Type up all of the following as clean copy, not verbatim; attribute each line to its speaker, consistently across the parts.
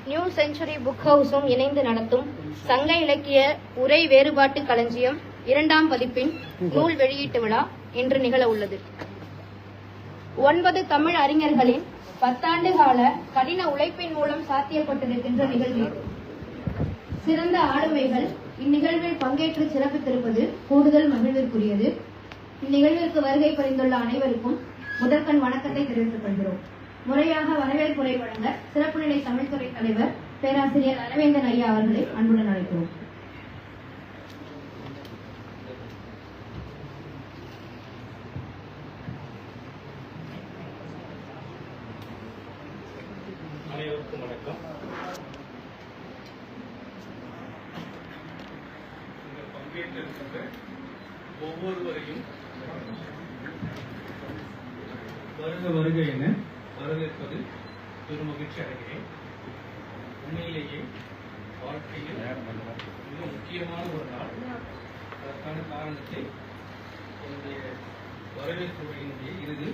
Speaker 1: New century book ஹவுஸும் இணைந்து நடத்தும் சங்க இலக்கிய உரை வேறுபாட்டு களஞ்சியம் 2ஆம் பதிப்பின் நூல் வெளியீட்டு விழா இன்று நிகழ உள்ளது. 9 தமிழ் அறிஞர்களின் 10 ஆண்டு கால கடின உழைப்பின் மூலம் சாத்தியப்பட்டிருக்கின்ற நிகழ்வு. சிறந்த ஆளுமைகள் இந்நிகழ்வில் பங்கேற்று சிறப்பித்திருப்பது கூடுதல் மகிழ்விற்குரியது. இந்நிகழ்விற்கு வருகை புரிந்துள்ள அனைவருக்கும் முதற்கண் வணக்கத்தை தெரிவித்துக் கொள்கிறோம். முறையாக வரவேற்புரை வழங்க சிறப்பு நிலை தமிழ்துறை தலைவர் பேராசிரியர் அரவேந்தன் ஐயா அவர்களை அன்புடன் அழைக்கிறோம்.
Speaker 2: அனைவருக்கும் வணக்கம். இங்கு பங்கேற்றிருக்கின்ற ஒவ்வொருவரையும் வருக வருக என வரவேற்பது பெரும் மகிழ்ச்சி அடைகிறேன். உண்மையிலேயே வாழ்க்கையில் மிக முக்கியமான ஒரு நாள். அதற்கான காரணத்தை என்னுடைய வரவேற்புரையினுடைய இறுதி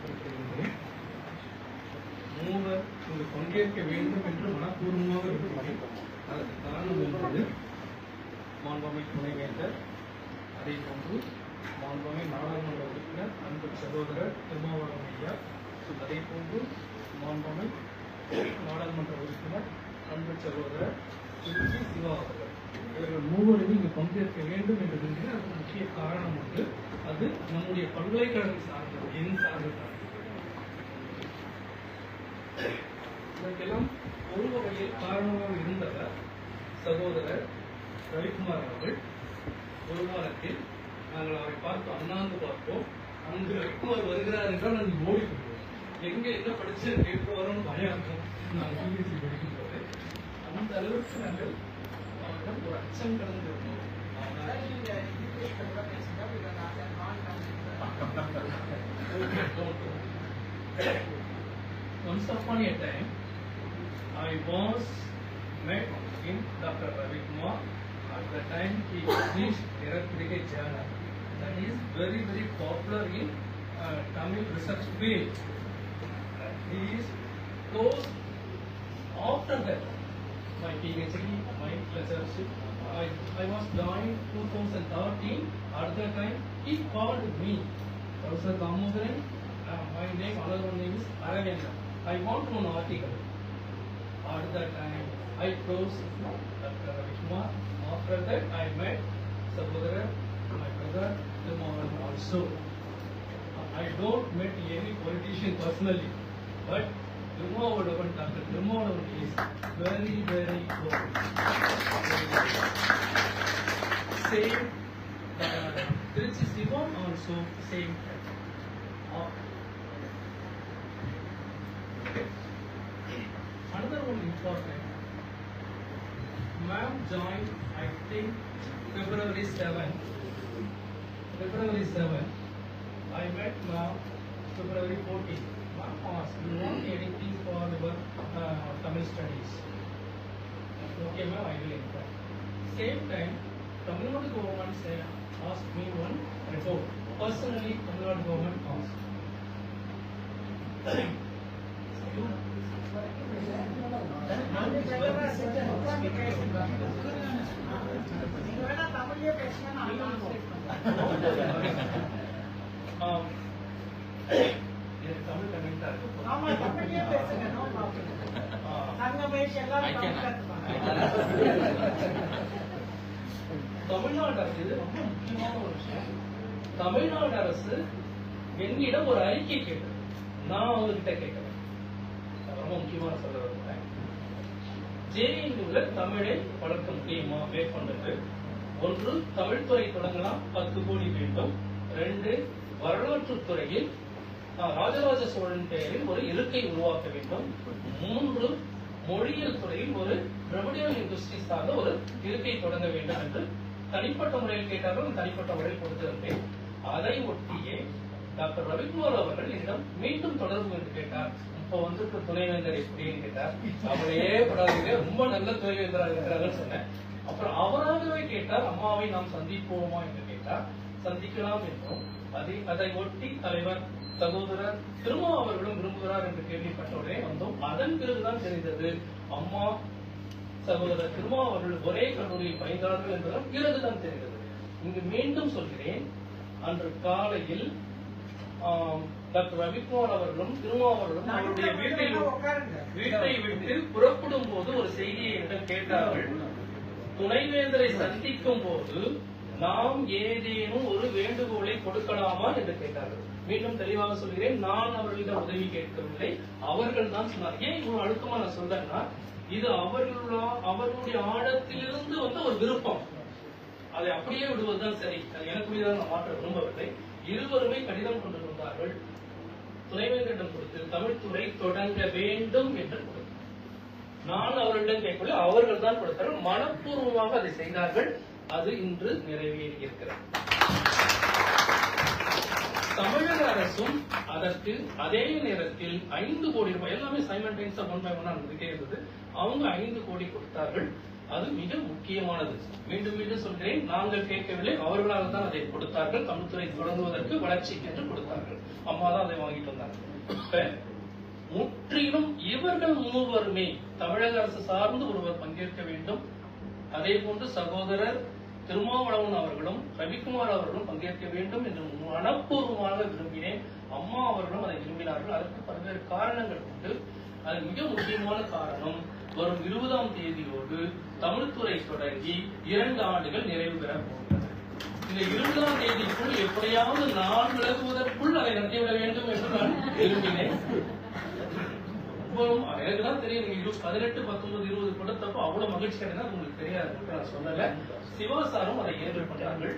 Speaker 2: குறிப்பிடுகின்றேன். மூவர் இங்கு பங்கேற்க வேண்டும் என்று மனப்பூர்வமாக இருக்கிறேன். அதற்கு காரணம் என்பது மாண்புமிகு துணைவேந்தர், அதே போன்று மாண்புமிகு நாடாளுமன்ற உறுப்பினர் அன்பு சகோதரர் திருமாவளவன் ஐயா, அதே போன்று மாண்புமிகு நாடாளுமன்ற உறுப்பினர் அன்பு சகோதரர் திருச்சி சிவா அவர்கள், இவர்கள் மூவரையும் இங்கு பங்கேற்க வேண்டும் என்று விரும்பினால் அதுக்கு முக்கிய காரணம் உண்டு. அது நம்முடைய பல்கலைக்கழகம் சார்ந்தது, என் சார்ந்தது. இதற்கெல்லாம் ஒரு வகையில் காரணமாக இருந்தவர் சகோதரர் ரவிக்குமார் அவர்கள். ஒரு வாரத்தில் நாங்கள் அவரை பார்த்து அண்ணாந்து பார்ப்போம். அங்கு ரவிக்குமார் வருகிறார் என்றால் நாங்கள் ஓடி போடுவோம். எங்க என்ன படிச்சு கேட்பவரும் பயம் இருக்கும். நாங்கள் பிஎஸ்சி படிக்கும்போது அந்த அளவுக்கு நாங்கள் அவரிடம் ஒரு அச்சம் கடந்திருந்தோம். Once upon a time, I was met in Dr. Ravi Kumar. At the time, he published Therapeutic Journal. That is very, very popular in Tamil research field. He is close. After that, my PhD, my lectureship, I was joined 2013. At that time, he called me, Professor Damodaran. My name, another name is Aravindan. I want one article. At that time, I closed Dr. Ravi Kumar. After that, I met Sahodara, my brother, Thirumavalavan also. I don't met any politician personally, but Thirumavalavan, Dr. Thirumavalavan is very, very good. Same, Trichy Siva also same. Another one important. Ma'am joined, I think, February 7. February 7. I met ma'am February 14. Ma'am asked, "You want anything for your Tamil studies?" Okay, ma'am, I will inform. Same time, Tamil Nadu government asked me one report. Personally, Tamil Nadu government asked. Tamil Nadu அரசு, இது ரொம்ப முக்கியமான ஒரு விஷயம். தமிழ்நாடு அரசு என்னிடம் ஒரு அறிக்கை கேட்டது. நான் அவங்ககிட்ட கேட்கிறேன். ரொம்ப முக்கியமான சொல்ல வருகிறேன். ஜேஎன்யூல தமிழை வளர்க்க முடியுமா மேற்கொண்டது? 1, தமிழ் துறை தொடங்கலாம், 10 கோடி வேண்டும். 2, வரலாற்று துறையில் ராஜராஜ சோழன் பெயரில் ஒரு இருக்கை உருவாக்க வேண்டும். 3, மொழியியல் துறையில் ஒரு பிரபடியல் இண்டஸ்ட்ரி சார்ந்த ஒரு இருக்கை தொடங்க வேண்டும் என்று தனிப்பட்ட முறையில் கேட்டார்கள். தனிப்பட்ட முறையில் கொடுத்திருந்தேன். அதை ஒட்டியே டாக்டர் ரவிக்குமார் அவர்கள் என்னிடம் மீண்டும் தொடர்பு என்று கேட்டார். இப்போ வந்துட்டு துணைவேந்தர் எப்படின்னு கேட்டார். அவளையே படாதீங்க, ரொம்ப நல்ல துணைவேந்தராக இருக்கிறார்கள் சொன்னேன். அப்புறம் அவராகவே கேட்டார், அம்மாவை நாம் சந்திப்போமா என்று கேட்டார். சந்திக்கலாம் என்றும் அதை ஒட்டி தலைவர் சகோதரர் திருமாவர்களும் விரும்புகிறார் என்று கேள்விப்பட்டவுடனே வந்தோம். அதன் பிறகுதான் தெரிந்தது அம்மா சகோதரர் திருமாவர்கள் ஒரே கல்லூரியில் பயின்றார்கள் என்பதும் பிறகுதான் தெரிந்தது. இங்கு மீண்டும் சொல்கிறேன், அன்று காலையில் டாக்டர் ரவிக்குமார் அவர்களும் திருமாவர்களும் அவருடைய வீட்டை விட்டு புறப்படும் போது ஒரு செய்தியை என்னிடம் கேட்டார்கள். துணைவேந்தரை சந்திக்கும் போது நாம் ஏதேனும் ஒரு வேண்டுகோளை கொடுக்கலாமா என்று கேட்டார்கள். மீண்டும் தெளிவாக சொல்கிறேன், நான் அவர்களிடம் உதவி கேட்கவில்லை, அவர்கள் தான் சொன்னார். ஏன் இவ்வளவு அழுத்தமா நான் சொல்றேன்னா, இது அவர்களுடைய ஆழத்திலிருந்து வந்த ஒரு விருப்பம். அதை அப்படியே விடுவதுதான் சரி. அது எனக்கு நான் மாற்ற விரும்பவில்லை. இருவருமே கடிதம் கொண்டிருந்தார்கள். துணைவேந்தரிடம் கொடுத்து தமிழ்துறை தொடங்க வேண்டும் என்று கொடுத்தார். நான் அவர்களிடம் கேட்கவில்லை, அவர்கள் தான் கொடுத்தார்கள். மனப்பூர்வமாக அதை செய்தார்கள். அது இன்று நிறைவேறி இருக்கிறது. தமிழக அரசும் அதற்கு அதே நேரத்தில் 5 கோடி ரூபாய், எல்லாமே சைமல்டேனியஸா 1 by 1 நடந்துட்டே இருந்தது. அவங்க 5 கோடி கொடுத்தார்கள். அது மிக முக்கியமானது. மீண்டும் மீண்டும் சொல்கிறேன், நாங்கள் கேட்கவில்லை, அவர்களாக தான் அதை கொடுத்தார்கள். தமிழ்துறை தொடங்குவதற்கு வளர்ச்சிக்கு என்று கொடுத்தார்கள். அம்மா தான் அதை வாங்கிட்டு வந்தாங்க. முற்றிலும் இவர்கள் மூவருமே தமிழக அரசு சார்ந்து ஒருவர் பங்கேற்க வேண்டும். அதே போன்று சகோதரர் திருமாவளவன் அவர்களும் ரவிக்குமார் அவர்களும் பங்கேற்க வேண்டும் என்று மனப்பூர்வமாக விரும்பினேன். அம்மா அவர்களும் அதை விரும்பினார்கள். அதற்கு பல்வேறு காரணங்கள் உண்டு. அது மிக முக்கியமான காரணம், வரும் 20ஆம் தேதியோடு தமிழ்துறை தொடங்கி 2 ஆண்டுகள் நிறைவு பெற போகிறது. இந்த 20ஆம் தேதிக்குள் எப்படியாவது நான் விலகுவதற்குள் அதை நடத்திவிட வேண்டும் என்று நான் விரும்பினேன். எனக்குதான் தெரியும், 18, 19, 20 கொடுத்தப்போ அவ்வளவு மகிழ்ச்சி கிடையாது. உங்களுக்கு தெரியாது, நான் சொல்லல. சிவா சாரும் அதை ஏற்றுக்கொண்டார்கள்.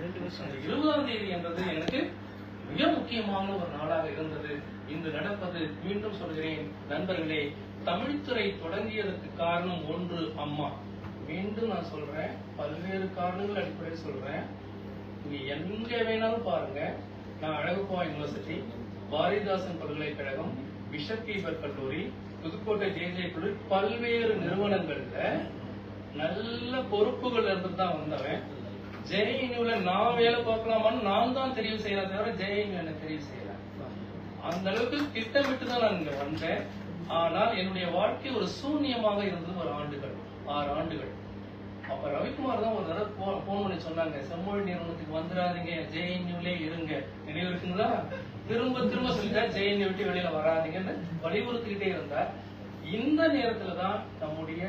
Speaker 2: 20ஆம் தேதி என்பது எனக்கு மிக முக்கியமான ஒரு நாளாக இருந்தது. இன்று நடப்பது, மீண்டும் சொல்கிறேன் நண்பர்களே, தமிழ்துறை தொடங்கியதற்கு காரணம் ஒன்று அம்மா. மீண்டும் நான் சொல்றேன், பல்வேறு காரணங்கள் அடிப்படையில் சொல்றேன். நீங்க எங்க வேணாலும் பாருங்க, நான் அழகப்பா யூனிவர்சிட்டி, பாரதிதாசன் பல்கலைக்கழகம், பிஷப் கீபர் கல்லூரி, புதுக்கோட்டை ஜே கல்லூரி, பல்வேறு நிறுவனங்கள்ல நல்ல பொறுப்புகள் இருந்துட்டு தான் வந்தவன். ஜேஎன்யூல நான் வேலை பார்க்கலாமான்னு நான் தான் தெரிவு செய்யறேன் தவிர ஜேஎன்யூ என்ன தெரிவு செய்யல. அந்த அளவுக்கு திட்டமிட்டு தான் நான் இங்க வந்தேன். ஆனால் என்னுடைய வாழ்க்கை ஒரு சூன்யமாக இருந்தது. ஒரு 6 ஆண்டுகள். அப்ப ரவிக்குமார் தான் ஒரு தடவை போன் பண்ணி சொன்னாங்க, செம்மொழி நிறுவனத்துக்கு வந்துடாதீங்க, ஜேஎன்யூலே இருங்க. நினைவு இருக்குங்களா? திரும்ப சொல்லிட்டா ஜேஎன்யூ விட்டு வெளியில வராதீங்கன்னு வலியுறுத்திக்கிட்டே இருந்தார். இந்த நேரத்துல தான் நம்முடைய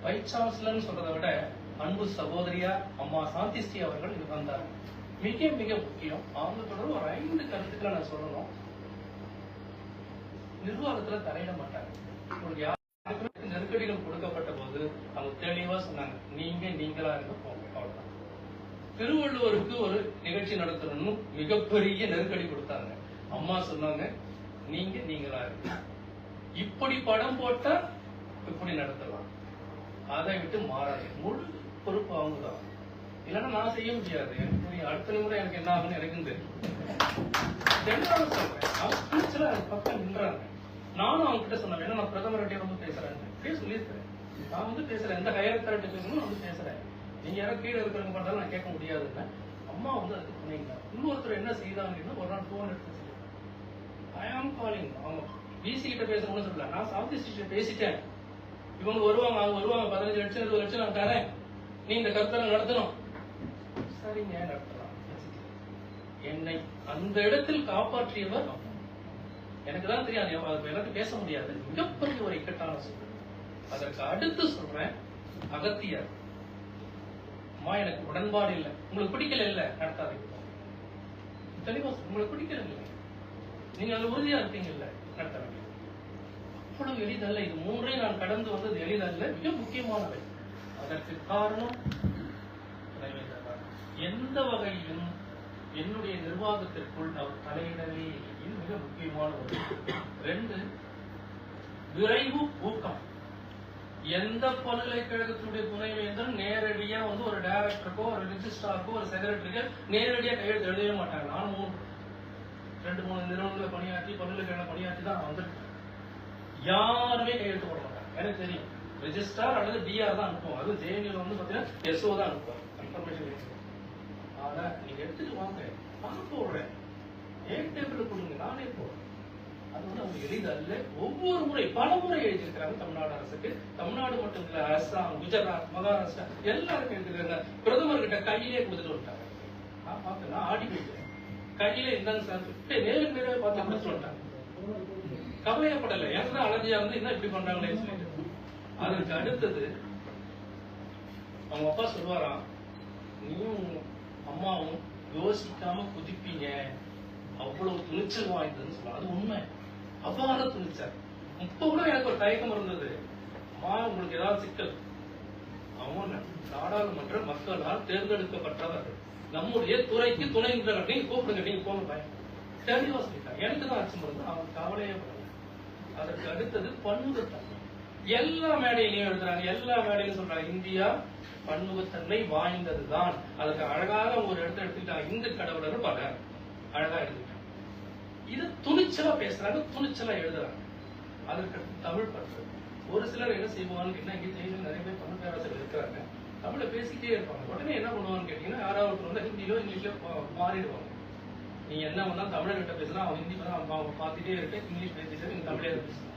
Speaker 2: வைஸ் சான்சலர் சொல்றதை விட அன்பு சகோதரியா அம்மா சாந்திஸ்ரீ அவர்கள் இது வந்தார். மிக மிக முக்கியம். அவங்க தொடர்பு ஒரு 5 கருத்துக்களை நான் சொல்லணும். நிர்வாகத்துல தலையிட மாட்டாங்க. உங்களுக்கு யாருக்கு நெருக்கடிகள் கொடுக்கப்பட்ட போது அவங்க தெளிவா சொன்னாங்க, நீங்களா இருக்க போங்க, அவ்வளவுதான். திருவள்ளுவருக்கு ஒரு நிகழ்ச்சி நடத்தணும்னு மிகப்பெரிய நெருக்கடி கொடுத்தாங்க. அம்மா சொன்னாங்க, நீங்களா இருக்கு. இப்படி படம் போட்டா இப்படி நடத்தலாம், அதை விட்டு மாறாது. முழு பொறுப்பு அவங்கதான். இல்லைன்னா நான் செய்ய முடியாது. எனக்கு அடுத்த நிமிடம் எனக்கு என்ன ஆகுன்னு எனக்கு தெரியும். சொல்றேன், அவங்க பக்கம் நின்றாங்க. நானும் அவங்க கிட்ட சொன்னேன், ஏன்னா நான் பிரதமர்கிட்ட வந்து பேசுறேன், சொல்லியிருக்கிறேன். நான் வந்து பேசுறேன், எந்த ஹையர் அத்தாரிட்டி பேசணும் நான் வந்து பேசுறேன். நீங்க யாரும் கீழே இருக்கிறவங்க பண்ணாலும் நான் கேட்க முடியாதுன்னு அம்மா வந்து அதுக்கு பண்ணிங்க. இன்னொருத்தர் என்ன செய்தாங்கன்னா, ஒரு நாள் போன் எடுத்து ஐ ஆம் காலிங். அவங்க பிசி கிட்ட பேசணும்னு சொல்லல, நான் சவுத் ஈஸ்ட் பேசிட்டேன். இவங்க வருவாங்க, அவங்க வருவாங்க, 15 லட்சம் 20 லட்சம் நான் தரேன், நீ இந்த கருத்தெல்லாம் நடத்தணும். சரிங்க, நடத்தலாம். என்னை அந்த இடத்தில் காப்பாற்றியவர் எனக்கு தான் தெரியாது, எனக்கு பேச முடியாது. மிகப்பெரிய ஒரு இக்கட்டான சூழல். அதற்கு அடுத்து சொல்றேன், அகத்தியர். அம்மா எனக்கு உடன்பாடு இல்லை, உங்களுக்கு பிடிக்கல இல்ல, நடத்தாதீங்க. தெளிவா உங்களுக்கு பிடிக்கல இல்லை, நீங்க அதுல உறுதியா இருப்பீங்கல்ல, நடத்த வேண்டிய. அவ்வளவு எளிதல்ல. இது 3ஐ நான் கடந்து வந்தது எளிதல்ல, மிக முக்கியமானவை. அதற்கு காரணம் எந்த வகையிலும் என்னுடைய நிர்வாகத்திற்குள் அவர் தலையிடவே இல்லை. மிக முக்கியமான ஒரு 2, விரைவு ஊக்கம். எந்த பல்கலைக்கழகத்தினுடைய துணைவேந்தரும் நேரடியா வந்து ஒரு டைரக்டருக்கோ ஒரு ரிஜிஸ்ட்ராருக்கோ ஒரு செக்ரட்டரிக்கோ நேரடியா கையெழுத்து எழுதவே மாட்டாங்க. நான் 2-3 நிறுவனங்களை பணியாற்றி பல்கலைக்கழக பணியாற்றி தான் வந்திருக்கேன். யாருமே கையெழுத்து போட மாட்டாங்க. எனக்கு தெரியும், ரெஜிஸ்ட்ரார் அல்லது டிஆர் தான் அனுப்புவோம். அது ஜேஎன்யூ வந்து பாத்தீங்கன்னா எஸ்ஓ தான் அனுப்புவாங்க, இன்ஃபர்மேஷன். ஆனா நீங்க எடுத்துட்டு வாங்க, அனுப்ப விடுறேன்.
Speaker 3: ஏன் டேபிள் கொடுங்க, நானே போறேன். அது வந்து அவங்க எளிதல்ல. ஒவ்வொரு முறை பல முறை எழுதியிருக்கிறாங்க தமிழ்நாடு அரசுக்கு. தமிழ்நாடு மட்டும் இல்ல, அஸ்ஸாம், குஜராத், மகாராஷ்டிரா எல்லாருக்கும் எழுதிருக்காங்க. பிரதமர்கிட்ட கையிலே கொடுத்துட்டு வந்துட்டாங்க. நான் பார்த்தேன், ஆடி போயிட்டேன். கையில இருந்தாங்க சார், நேருக்கு நேரவே பார்த்து கொடுத்துட்டு வந்துட்டாங்க. கவலையப்படலை. எனக்கு தான் அலர்ஜியா வந்து என்ன இப்படி பண்றாங்களேன்னு சொல்லிட்டு. அதுக்கு அடுத்தது அவங்க அப்பா சொல்லுவாராம், நீயும் அம்மாவும் யோசிக்காம குதிப்பீங்க, அவ்வளவு துணிச்சல் வாய்ந்ததுன்னு சொல்லுவாங்க. அது உண்மை, அவ்வாறு துணிச்சல். இப்ப கூட எனக்கு ஒரு தயக்கம் இருந்தது, அம்மா உங்களுக்கு ஏதாவது சிக்கல், அவங்க நாடாளுமன்ற மக்களால் தேர்ந்தெடுக்கப்பட்டவர்கள், நம்முடைய துறைக்கு துணை நின்றவர்கள், நீங்க கூப்பிடுங்க, நீங்க போங்க பயம் தெளிவா சொல்லிட்டாங்க. எனக்கு தான் அச்சம் இருந்து அவங்க கவலையே படல. அதற்கு அடுத்தது பன்முகத்தன்மை. எல்லா மேடையிலையும் எழுதுறாங்க, எல்லா மேடையிலும் சொல்றாங்க இந்தியா பன்முகத்தன்மை வாய்ந்ததுதான். அதுக்கு அழகாக ஒரு இடத்த எடுத்துக்கிட்டாங்க, இந்து கடவுளர் பல அழகா எழுதிட்டாங்க. இது துணிச்சலா பேசுறாங்க, துணிச்சலா எழுதுறாங்க. அதற்கு தமிழ் பற்று. ஒரு சிலர் என்ன செய்வாங்கன்னு கேட்டீங்கன்னா, இங்கே தெரியும் நிறைய பேர் தமிழ் பேராசிரியர் இருக்கிறாங்க, தமிழை பேசிக்கிட்டே இருப்பாங்க. உடனே என்ன பண்ணுவாங்கன்னு கேட்டீங்கன்னா, யாராவது வந்து ஹிந்திலோ இங்கிலீஷ்லோ மாறிடுவாங்க. நீ என்ன வந்தா தமிழர்கிட்ட பேசுனா அவன் ஹிந்தி பண்ணா அவங்க பார்த்துட்டே இருக்க, இங்கிலீஷ் பேசிட்டு நீங்க தமிழே பேசலாம்.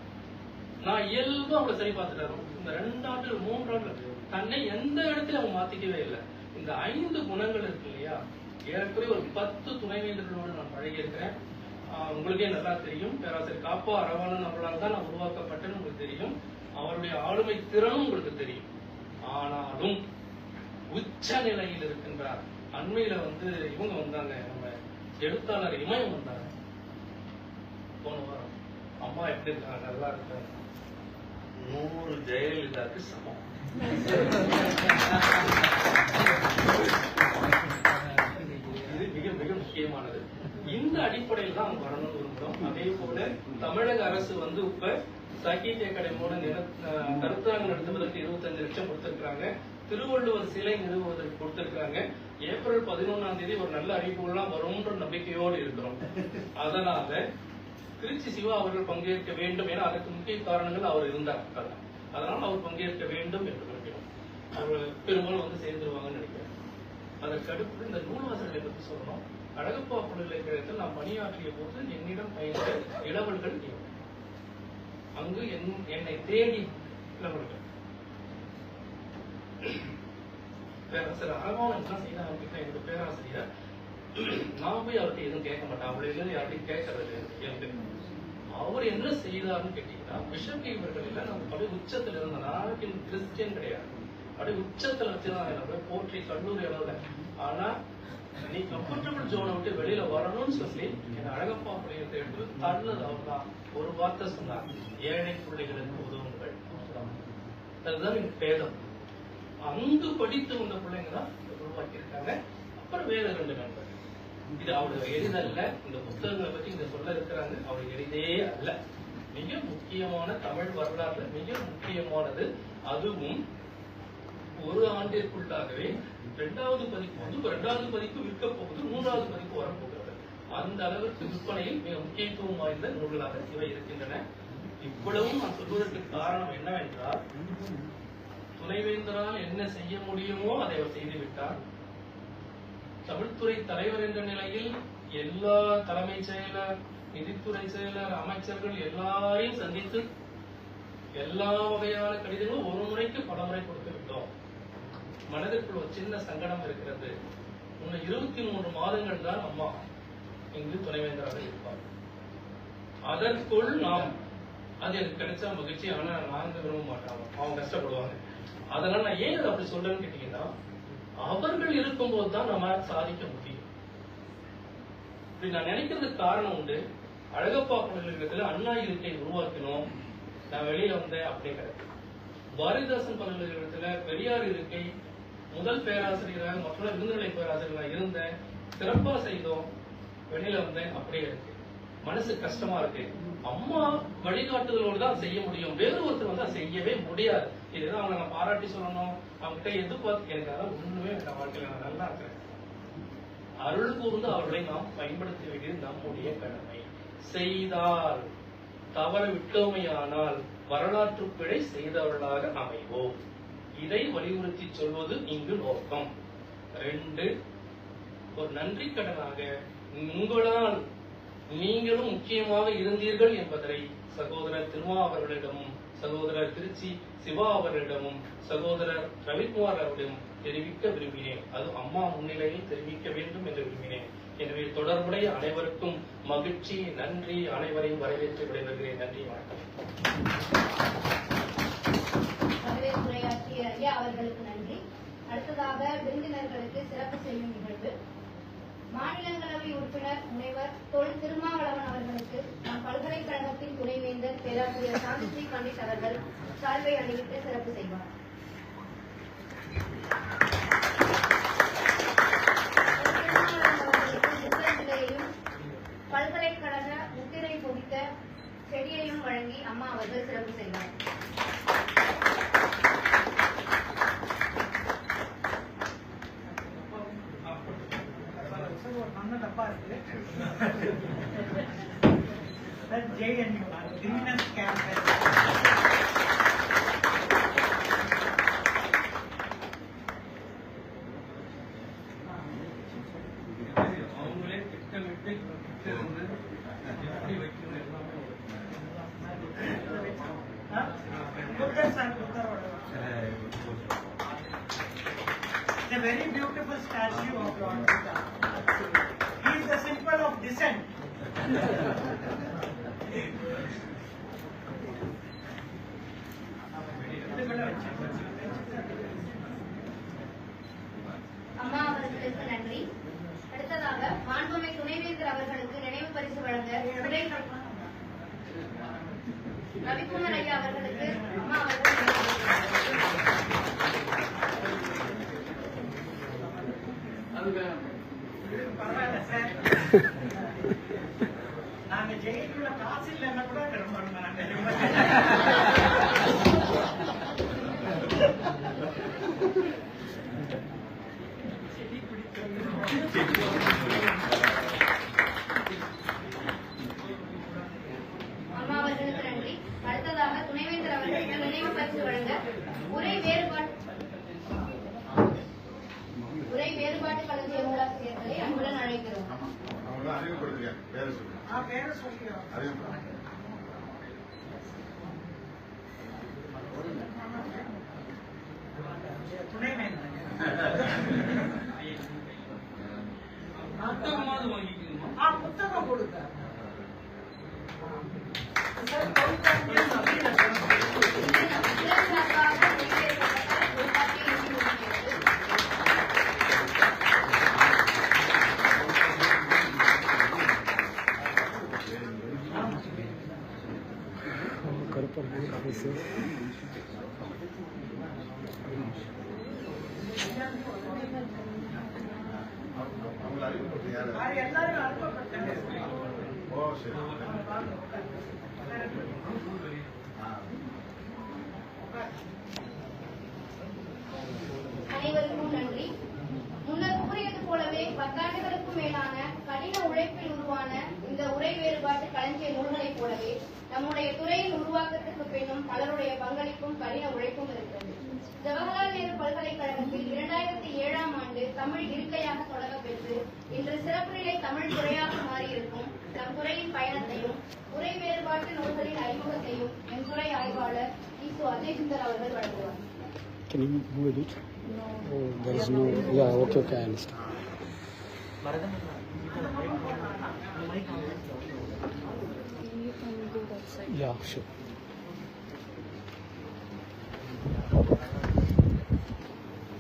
Speaker 3: நான் இயல்பு அவங்களை சரி பார்த்துட்டாரு. இந்த 2 ஆண்டு 3 ஆண்டு தன்னை எந்த இடத்துல அவங்க மாத்திக்கவே இல்லை. இந்த 5 குணங்கள் இருக்கு இல்லையா, ஏற்கனவே ஒரு 10 துணைவேந்தர்களோடு நான் பழகி இருக்கிறேன். உங்களுக்கே நல்லா தெரியும், பேராசிரியர் காப்பா அரவாணன் அவர்களால் தான் நான் உருவாக்கப்பட்டேன்னு உங்களுக்கு தெரியும். அவருடைய ஆளுமை திறனும் உங்களுக்கு தெரியும். ஆனாலும் உச்ச நிலையில் இருக்கின்றார். அண்மையில வந்து இவங்க வந்தாங்க, நம்ம எழுத்தாளர் இமயம் வந்தாங்க போன வாரம். அம்மா எப்படி இருக்காங்க? நல்லா இருக்காங்க. 100 ஜெயலலிதாவுக்கு சமம். இது மிக மிக முக்கியமானது. இந்த அடிப்படையில் தான் வரணும்னு விரும்புகிறோம். அதே போல தமிழக அரசு வந்து இப்ப சாகித்ய அகாடமி மூலம் கருத்தரங்கு நடத்துவதற்கு 25 லட்சம் கொடுத்திருக்காங்க. திருவள்ளுவர் சிலை நிறுவுவதற்கு கொடுத்திருக்காங்க. ஏப்ரல் 11ஆம் தேதி ஒரு நல்ல அறிவிப்புகள்லாம் வரும்ன்ற நம்பிக்கையோடு இருக்கிறோம். அதனால திருச்சி சிவா அவர்கள் பங்கேற்க வேண்டும் என அதற்கு முக்கிய காரணங்கள் அவர் இருந்தார். அதனால அவர் பங்கேற்க வேண்டும் என்று நினைக்கிறோம். அவர் பெரும்பாலும் வந்து சேர்ந்துருவாங்கன்னு நினைக்கிறேன். அதற்கு அடுத்து இந்த நூல்வாசல்களை பற்றி சொல்லணும். அழகப்பா பல்கலைக்கழகத்தில் நான் பணியாற்றிய போது என்னிடம் பயின்ற இளவல்கள் அங்கு என்னை தேடி இளவல்கள் பேராசிரியர் அரவாணன் என்ன செய்தாங்க கிட்ட என்னோட பேராசிரியர், நான் போய் அவர்கிட்ட எதுவும் கேட்க மாட்டேன், அவளை இருந்து யார்ட்டையும் கேட்கறது எனக்கு. அவர் என்ன செய்தார்னு கேட்டீங்கன்னா, பிஷப் இவர்கள் இல்ல, நம்ம அப்படியே உச்சத்துல இருந்த நாளைக்கு கிறிஸ்டியன் கிடையாது, அப்படியே உச்சத்துல வச்சுதான் என்ன போற்றி கல்லூரி அளவுல. ஆனா நீ கம்ஃபர்டபுள் ஜோனை விட்டு வெளியில வரணும்னு சொல்லி என் அழகப்பா பிள்ளைகளை எடுத்து தள்ளது அவர் தான். ஒரு வார்த்தை சொன்னார், ஏழை பிள்ளைகளுக்கு உதவுங்கள். அதுதான் எனக்கு பேதம். அங்கு படித்து வந்த பிள்ளைங்க தான் உருவாக்கி இருக்காங்க. அப்புறம் வேற 2 நண்பர்கள். இது அவருடைய எளிதல்ல. இந்த புத்தகங்களை பத்தி இங்க சொல்ல இருக்கிறாங்க, அவருடைய எளிதே அல்ல. மிக முக்கியமான தமிழ் வரலாறுல மிக முக்கியமானது. அதுவும் ஒரு ஆண்டிற்குள்ளாகவே 2வது பதிப்பு வந்து 2வது பதிப்பு விற்க போகுது, 3வது பதிப்பு வரப்போகிறது. அந்த அளவிற்கு விற்பனையில் மிக முக்கியத்துவம் வாய்ந்த நூல்களாக இவை இருக்கின்றன. இவ்வளவும் நான் சொல்வதற்கு காரணம் என்னவென்றால், துணைவேந்தரால் என்ன செய்ய முடியுமோ அதை அவர் செய்துவிட்டார். தமிழ்துறை தலைவர் என்ற நிலையில் எல்லா தலைமைச் செயலர், நிதித்துறை செயலர், அமைச்சர்கள் எல்லாரையும் சந்தித்து எல்லா வகையான கடிதங்களும் ஒரு முறைக்கு பல முறை கொடுத்து விட்டோம். மனதிற்குள் ஒரு சின்ன சங்கடம் இருக்கிறது. இன்னும் 23 மாதங்கள் தான் அம்மா இங்கு துணைவேந்தராக இருப்பார். அதற்குள் நாம் அது எனக்கு கிடைச்சா மகிழ்ச்சி. ஆனா நாங்க விரும்ப மாட்டாங்க, அவங்க கஷ்டப்படுவாங்க. அதனால நான் ஏன் அப்படி சொல்றேன்னு கேட்டீங்கன்னா, அவர்கள் இருக்கும்போது தான் நம்ம சாதிக்க முடியும். இப்படி நான் நினைக்கிறதுக்கு காரணம் உண்டு. அழகப்பா பல்கலைக்கழகத்தில் அண்ணா இருக்கை உருவாக்கணும், நான் வெளியில வந்தேன் அப்படிங்கிறது. பாரதிதாசன் பல்கலைக்கழகத்துல பெரியார் இருக்கை முதல் பேராசிரியராக மற்றொரு விருதுநிலை பேராசிரியராக இருந்தேன், சிறப்பா செய்தோம், வெளியில வந்தேன், அப்படியே இருக்கு. மனசு கஷ்டமா இருக்கு. அம்மா வழிகாட்டுதலோடு தான் செய்ய முடியும், வேறு ஒருத்தர் வந்து செய்யவே முடியாது. இதுதான் அவங்க நான் பாராட்டி சொல்லணும், அவங்ககிட்ட எதிர்பார்த்து எனக்கு அதெல்லாம் ஒண்ணுமே என் வாழ்க்கையில நான் நல்லா இருக்கிறேன். அருள் கூர்ந்து அவர்களை நாம் பயன்படுத்த வேண்டியது நம்முடைய கடமை. செய்தால் தவற விட்டோமையானால் வரலாற்று பிழை செய்தவர்களாக அமைவோம். இதை வலியுறுத்தி சொல்வது இங்கு நோக்கம். 2, ஒரு நன்றி கடனாக உங்களால் நீங்களும் முக்கியமாக இருந்தீர்கள் என்பதை சகோதரர் திருமா அவர்களிடமும் சகோதரர் திருச்சி சிவா அவர்களிடமும் சகோதரர் ரவிக்குமார் அவர்களிடம் தெரிவிக்க விரும்பினேன். அது அம்மா முன்னிலையில் தெரிவிக்க வேண்டும் என்று விரும்பினேன். எனவே தொடர்புடைய அனைவருக்கும் மகிழ்ச்சி, நன்றி, அனைவரையும் வரவேற்று விடைபெறுகிறேன். நன்றி, வணக்கம்.
Speaker 1: வரவேற்புரையாற்றிய ஐயா அவர்களுக்கு நன்றி. அடுத்ததாக விருந்தினர்களுக்கு சிறப்பு செய்யும் நிகழ்வு. மாநிலங்களவை உறுப்பினர் முனைவர் தொல் திருமாவளவன் அவர்களுக்கு நம் பல்கலைக்கழகத்தின் துணைவேந்தர் பேராசிரியர் சாந்திஸ்ரீ பண்டிட் அவர்கள் சால்வை அணிவித்து சிறப்பு செய்வார். பல்கலைக்கழக முத்திரை பொதித்த செடியையும் வழங்கி அம்மா அவர்கள் சிறப்பு செய்வார்.
Speaker 2: அவங்களே திட்டமிட்டு இருந்து எப்படி வைக்கணும் எல்லாமே
Speaker 4: a very beautiful statue of Lord Buddha. He is the symbol of dissent.
Speaker 1: அம்மா அவர்களுக்கு நன்றி. அடுத்ததாக மாண்புமை துணைவேந்தர் அவர்களுக்கு நினைவு பரிசு வழங்க ரவிக்குமார் ஐயா அவர்களுக்கு அம்மா அவர்கள்
Speaker 4: பரவாயில்ல சார், நாங்க ஜெயிலுள்ள காசு இல்லைன்னா கூட
Speaker 1: அம்மா அவர்களுக்கு நன்றி. அடுத்ததாக துணைவேந்தர் அவர்களுக்கு நினைவு பரிசு வழங்க உரை வேறுபாட்டு களஞ்சிய நூலாசிரியர்களை அன்புடன் அழைக்கிறோம்.
Speaker 2: புத்தகமாவது வாங்கிக்கணுமா?
Speaker 4: புத்தகம் கொடுக்க எல்லாரும் அனுப்பப்பட்டாங்க.
Speaker 1: அனைவருக்கும் நன்றி. முன்னர் கூறியது போலவே 10 ஆண்டுகளுக்கும் மேலான கடின உழைப்பில் உருவான இந்த உரை வேறுபாட்டு களஞ்சிய நூல்களைப் போலவே நம்முடைய துறையின் உருவாக்கத்துக்கு பின்னும் பலருடைய பங்களிப்பும் கடின உழைப்பும் இருக்கிறது. ஜவஹர்லால் நேரு பல்கலைக்கழகத்தில் 2007ஆம் ஆண்டு தமிழ் இருக்கையாக தொடங்கப்பெற்று இன்று சிறப்பு நிலை தமிழ் துறையாக மாறியிருக்கும் நம் துறையின் பயணத்தையும் உரை வேறுபாட்டு நூல்களின் அறிமுகத்தையும் என் துறை ஆய்வாளர் ஈசு அஜய் சுந்தர் அவர்கள் வழங்குவார்.
Speaker 5: Can you move it? Oh, there is no. Yeah, okay, I understand. Yeah, sure.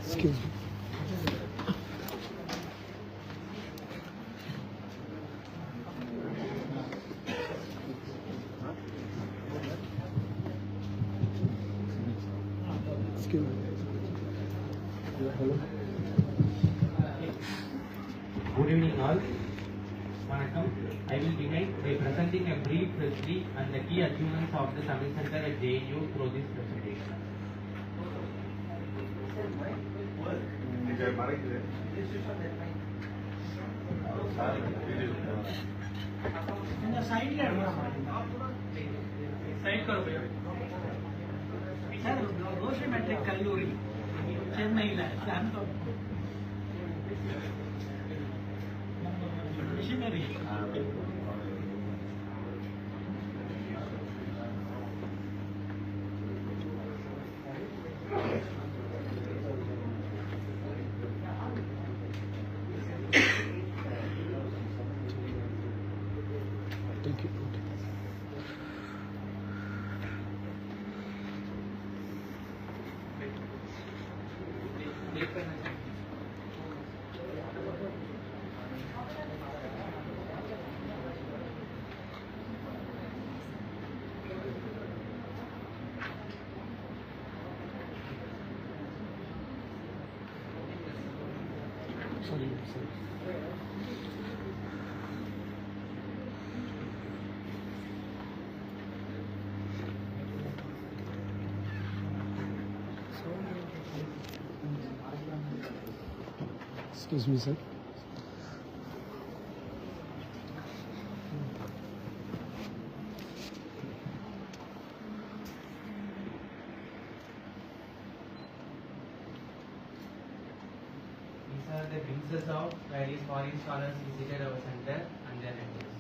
Speaker 5: Excuse me. Excuse me. Yeah, hello.
Speaker 6: Good evening all. Vanakkam. I will begin by presenting a brief history and the key achievements of the Tamil Center at JNU through this presentation.
Speaker 4: இந்த சைட்ல
Speaker 2: side करो भैया.
Speaker 4: Sir Roshi matric கல்லூரி சென்னையில் machinery
Speaker 5: Sorry, sorry. Excuse me, sir.
Speaker 6: These are the glimpses of various foreign scholars visited our center and their lectures.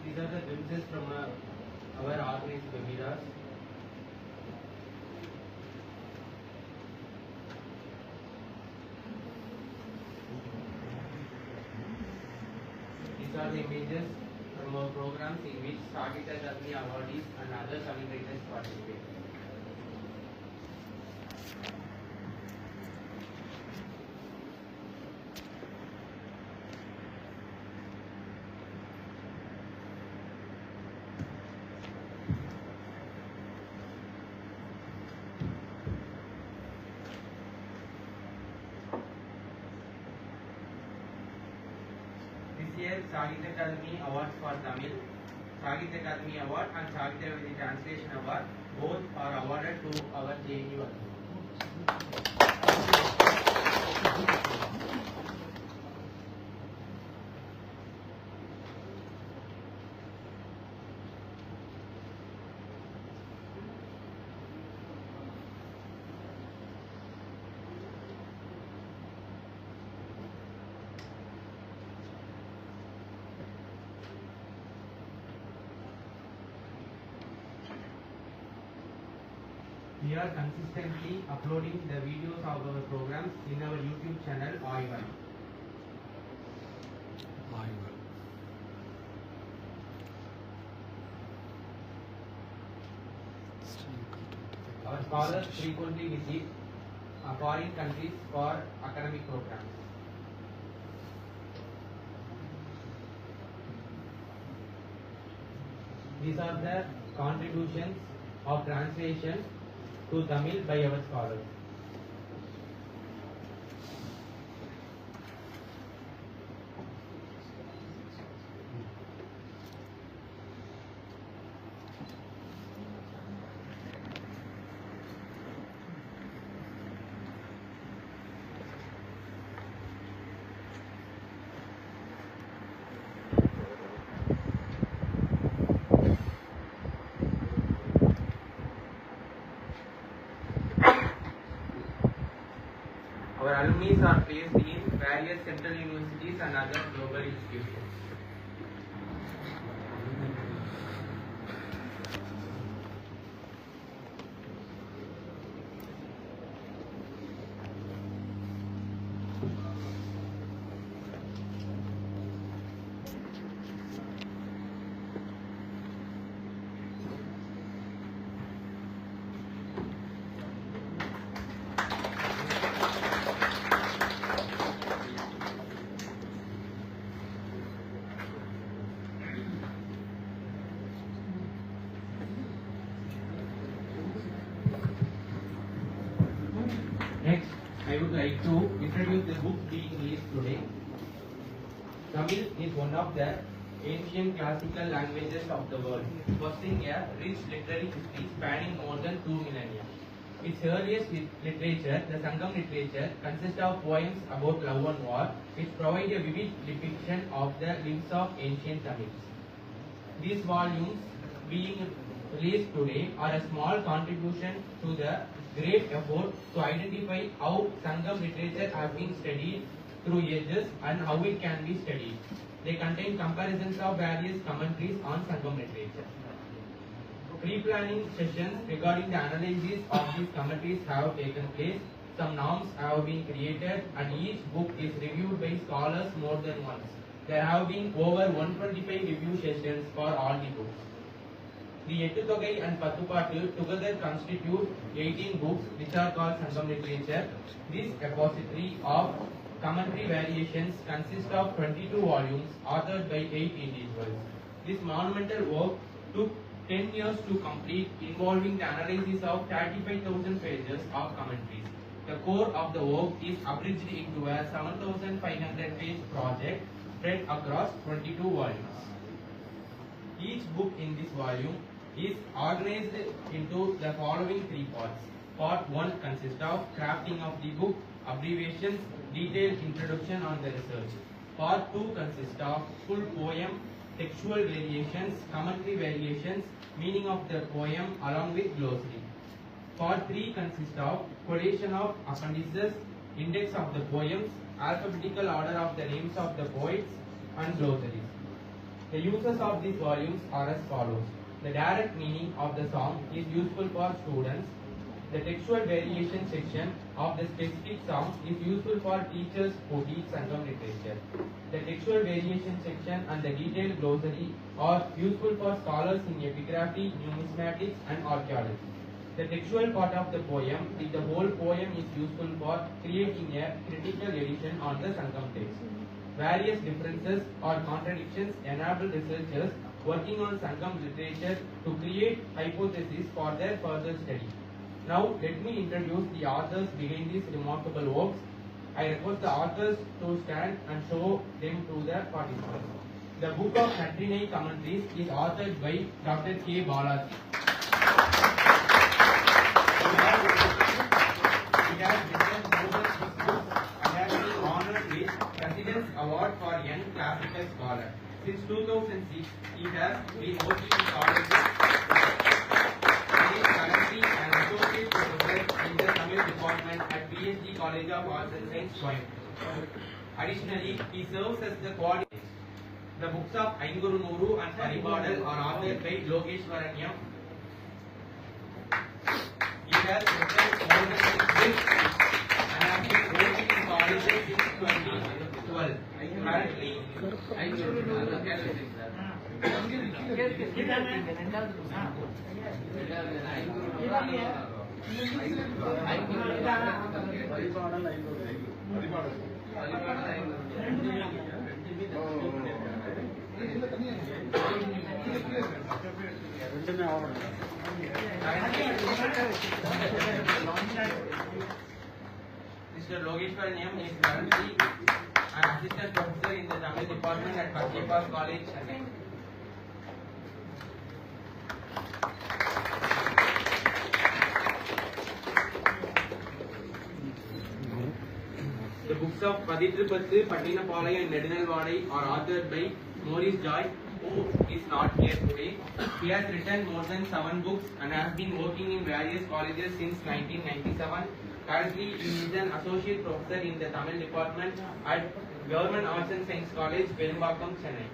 Speaker 6: These are the glimpses from our organized webinars. These are the images from our programs in which Sagita Academy awardees and other Tamil writers participate. This year, Sagita Academy Awards for Tamil, Sagita Academy Award and Sagita Vedi Translation Award both are awarded to our JNU alumni. We are consistently uploading the videos of our programs in our YouTube channel OIVAN. Our scholars frequently visit foreign countries for academic programs. These are the contributions of translation to Tamil by our scholars. Our alumni are placed in various central universities and other global institutions. Next, I would like to introduce the book being released today. Tamil is one of the ancient classical languages of the world, possessing a rich literary history spanning more than 2 millennia. Its earliest literature, the Sangam literature, consists of poems about love and war, which provide a vivid depiction of the lives of ancient Tamils. These volumes, being released today, are a small contribution to the great effort to identify how Sangam literature has been studied through ages and how it can be studied. They contain comparisons of various commentaries on Sangam literature. Pre-planning sessions regarding the analysis of these commentaries have taken place. Some norms have been created and each book is reviewed by scholars more than once. there have been over 125 review sessions for all the books. The Ettutogai and Pathupattu together constitute 18 books which are called Sangam literature. This repository of commentary variations consists of 22 volumes authored by 8 individuals. This monumental work took 10 years to complete, involving the analysis of 35,000 pages of commentaries. The core of the work is abridged into a 7,500 page project spread across 22 volumes. Each book in this volume is organized into the following 3 parts. Part 1 consists of crafting of the book, abbreviations, detailed introduction on the research. Part 2 consists of full poem, textual variations, commentary variations, meaning of the poem along with glossary. Part 3 consists of collation of appendices, index of the poems, alphabetical order of the names of the poets, and glossaries. The uses of these volumes are as follows. The direct meaning of the song is useful for students. The textual variation section of the specific song is useful for teachers who teach Sangam literature. The textual variation section and the detailed glossary are useful for scholars in epigraphy, numismatics, and archaeology. The textual part of the poem, with the whole poem, is useful for creating a critical edition on the Sangam text. Various differences or contradictions enable researchers working on Sangam literature to create hypotheses for their further study. Now, let me introduce the authors behind these remarkable works. I request the authors to stand and show them to the participants. The book of 39 commentaries is authored by Dr. K. Balaji. He has written more than 6 books and has been honored with President's Award for Young Classical Scholar. Since 2006, he has been working in colleges. He is currently an associate professor in the Tamil department at PhD College of Arts and Science, Coimbatore. Additionally, he serves as the coordinator. The books of Ainguru Nuru and Paribadal are authored by Logeshwaranyam. He has written more than 6 books and has been working in colleges since 2012. Currently, Mr. Logeshwaranyam is currently an assistant professor in the Tamil department at Pathiyappa College, Chennai. The books of Padithrupathu, Pattinapalai and Nedinalvadai are authored by Maurice Joy, who is not here today. He has written more than 7 books and has been working in various colleges since 1997. Currently, he is an associate professor in the Tamil department at Government Arts and Science College, Velambakam, Chennai.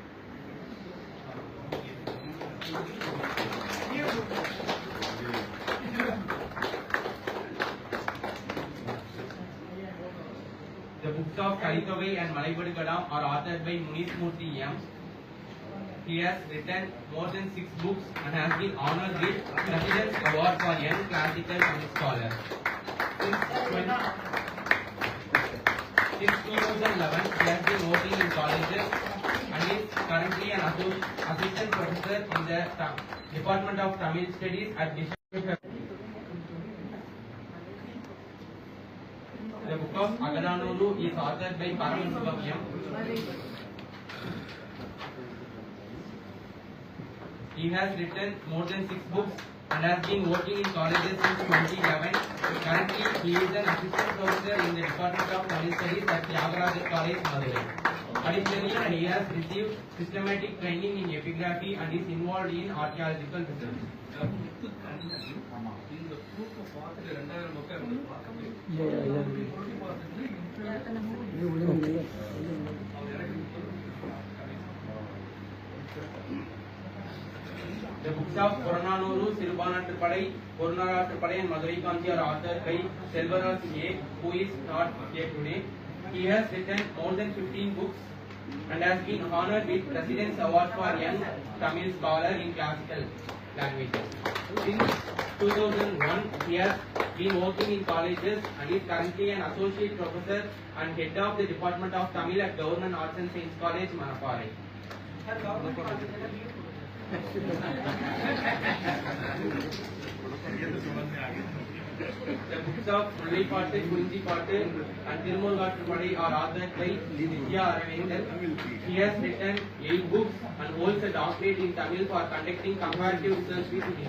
Speaker 6: The books of Kalithogai and Malaipadu Kadam are authored by Munismurthy M. He has written more than 6 books and has been honored with President's Award for Young Classical Tamil Scholar. Since 2011, he has been working in colleges and is currently an assistant professor in the Department of Tamil Studies at Bishop. The book of Agadanuru is authored by Paramasubam M. He has written more than 6 books and has been working in colleges since 2011. Currently, he is an assistant professor in the Department of Tamil Studies at Tyagaraja College, Madurai. Additionally, he has received systematic training in epigraphy and is involved in archaeological research. The books of Purananuru, Sirubanattupadai, Purunarattupadai and Madurai Kanchi are authored by Selvaraj A, who is not here today. He has written more than 15 books and has been honored with President's Award for Young Tamil Scholar in Classical Languages. Since 2001, he has been working in colleges and is currently an associate professor and head of the Department of Tamil at Government Arts and Science College, Manaparai. The books of Mullaipattu, Kurichipattu and Thirumurugaattrupadai are authored by Vidya Aravindan. He has written 8 books and holds a doctorate in Tamil for conducting comparative research with Hindi.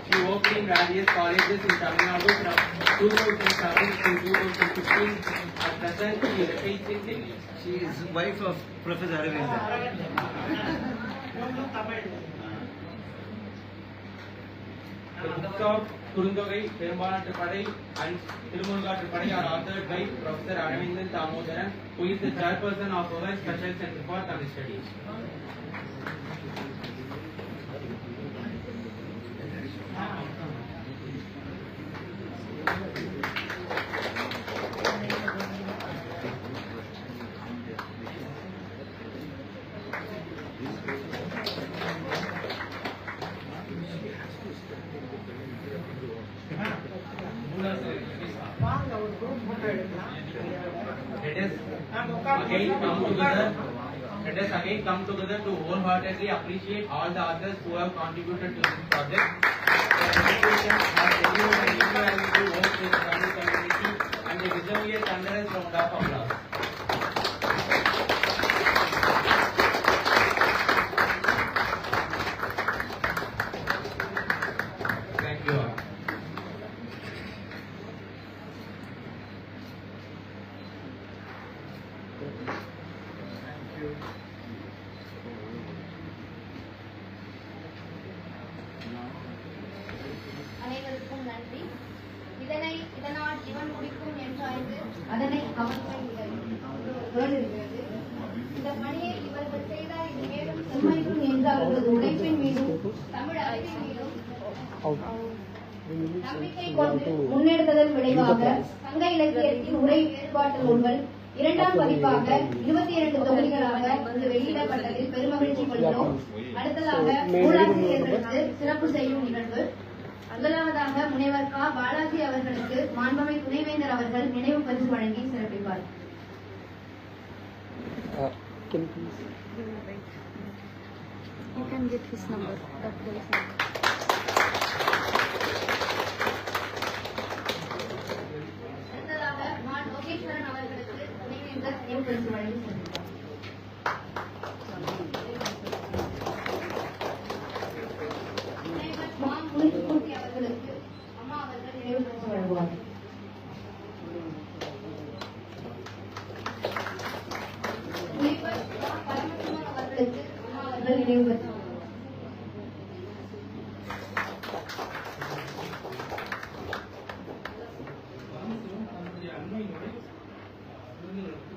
Speaker 6: She worked in various colleges in Tamil Nadu from 2007 to 2015. At present, she resides in Delhi.
Speaker 7: She is wife of Professor Aravindan.
Speaker 6: The books of Kurundogai, Perumbalatrupadai and Thirumurugaattrupadai are authored by Professor Aravindan Damodaran, who is the chairperson of our Special Center for Tamil Studies. Let us again come together to wholeheartedly appreciate all the authors who have contributed to this project. Their dedication has delivered an invaluable work to the Tamil community and they deserve a thunderous round of applause. Thank you all.
Speaker 1: அனைவருக்கும் நன்றி. இதனால் இவன் முடிக்கும் என்றாய்ந்து அதனை அவன் இருக்கிறது. இந்த பணியை இவர்கள் செய்தால் இது மேலும் செம்மைக்கும் என்ற அவர்களது உழைப்பின் மீதும் தமிழ் அறிவின் மீதும் நம்பிக்கை கொண்டு முன்னெடுத்ததன் விளைவாக சங்க இலக்கியத்தின் உரை வேறுபாட்டு நூல்கள் 2ஆம் பதிப்பாக 22 தொகுதிகளாக இன்று வெளியிடப்பட்டதில் பெருமகிழ்ச்சி கொள்கிறோம். அடுத்ததாக நூலாசிரியர்களுக்கு சிறப்பு செய்யும் நிகழ்வு. முதலாவதாக முனைவர் கா. பாலாஜி அவர்களுக்கு மாண்புமிகு துணைவேந்தர் அவர்கள் நினைவு பரிசு வழங்கி சிறப்பிப்பார்.
Speaker 8: You can get his number.
Speaker 1: அடுத்ததாக மா. லோகேஸ்வரன் அவர்களுக்கு துணைவேந்தர் நினைவு பரிசு வழங்கி சிறப்பிப்பார். முனைவர் மா. முனிசுமூர்த்தி அவர்களுக்கு அம்மா அவர்கள் நினைவு பரிசு வழங்குவார். முனைவர் கா. பரமசிவம் அவர்களுக்கு அம்மா அவர்கள் நினைவு பரிசு வழங்குவார்.
Speaker 3: தன்னுடைய அண்மையினுடைய விருதுகளுக்கு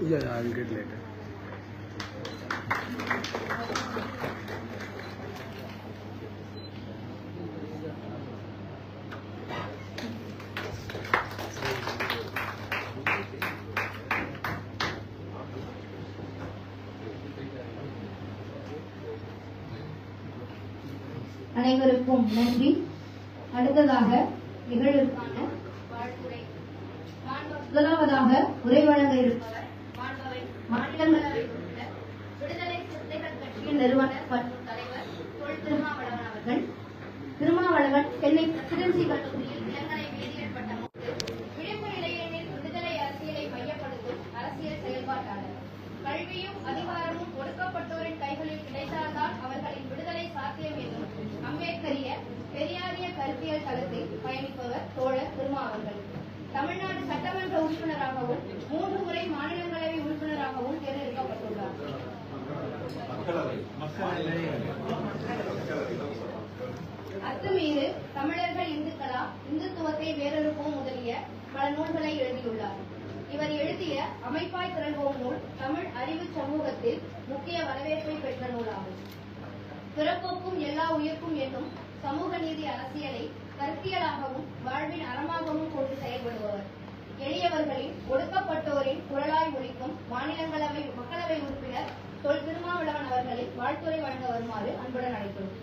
Speaker 5: Yeah, I will get later.
Speaker 1: அனைவருக்கும் நன்றி. அடுத்ததாக நிகழ்விற்கான வாழ்த்துரை. முதலாவதாக உரை வழங்க இருப்பவர் மாண்பவை மாநிலங்களவை உறுப்பினர் விடுதலை சிறுத்தைகள் கட்சியின் நிறுவனர் மற்றும் தலைவர் தொல் திருமாவளவன் அவர்கள். திருமாவளவன் சென்னை பிரசிடென்சி கல்லூரியில் இளங்கலை வேதியியல் பட்டம் விழிப்பு நிலையங்களில் விடுதலை அரசியலை மையப்படுத்தும் அரசியல் செயல்பாட்டாளர். கல்வியும் அதிகாரமும் ஒடுக்கப்பட்டோரின் கைகளில் கிடைத்தால்தான் அவர்களின் விடுதலை சாத்தியம் என்னும் அம்பேத்கரிய பெரியாரிய கருத்தியல் தளத்தில் பயணிப்பவர் தோழர் திரு தமிழ்நாடு சட்டமன்ற உறுப்பினராகவும் 3 முறை மாநிலங்களவை உறுப்பினராகவும் தேர்ந்தெடுக்கப்பட்டுள்ளார். அத்துமீது தமிழர்கள் இந்துக்களா, இந்துத்துவத்தை வேறொருப்போம் முதலிய பல நூல்களை எழுதியுள்ளார். இவர் எழுதிய அமைப்பாய் திரள்வோம் நூல் தமிழ் அறிவு சமூகத்தில் முக்கிய வரவேற்பை பெற்ற நூலாகும். பிறப்புக்கும் எல்லா உயிர்க்கும் என்னும் சமூக நீதி அரசியலை கருத்தியலாகவும் வாழ்வின் அறமாகவும் கொண்டு செயல்படுபவர். எளியவர்களின் ஒடுக்கப்பட்டோரின் குரலாய் ஒலிக்கும் மக்களவை உறுப்பினர் தொல் திருமாவளவன் அவர்களை வாழ்த்துரை வழங்க வருமாறு அன்புடன் அழைக்கிறோம்.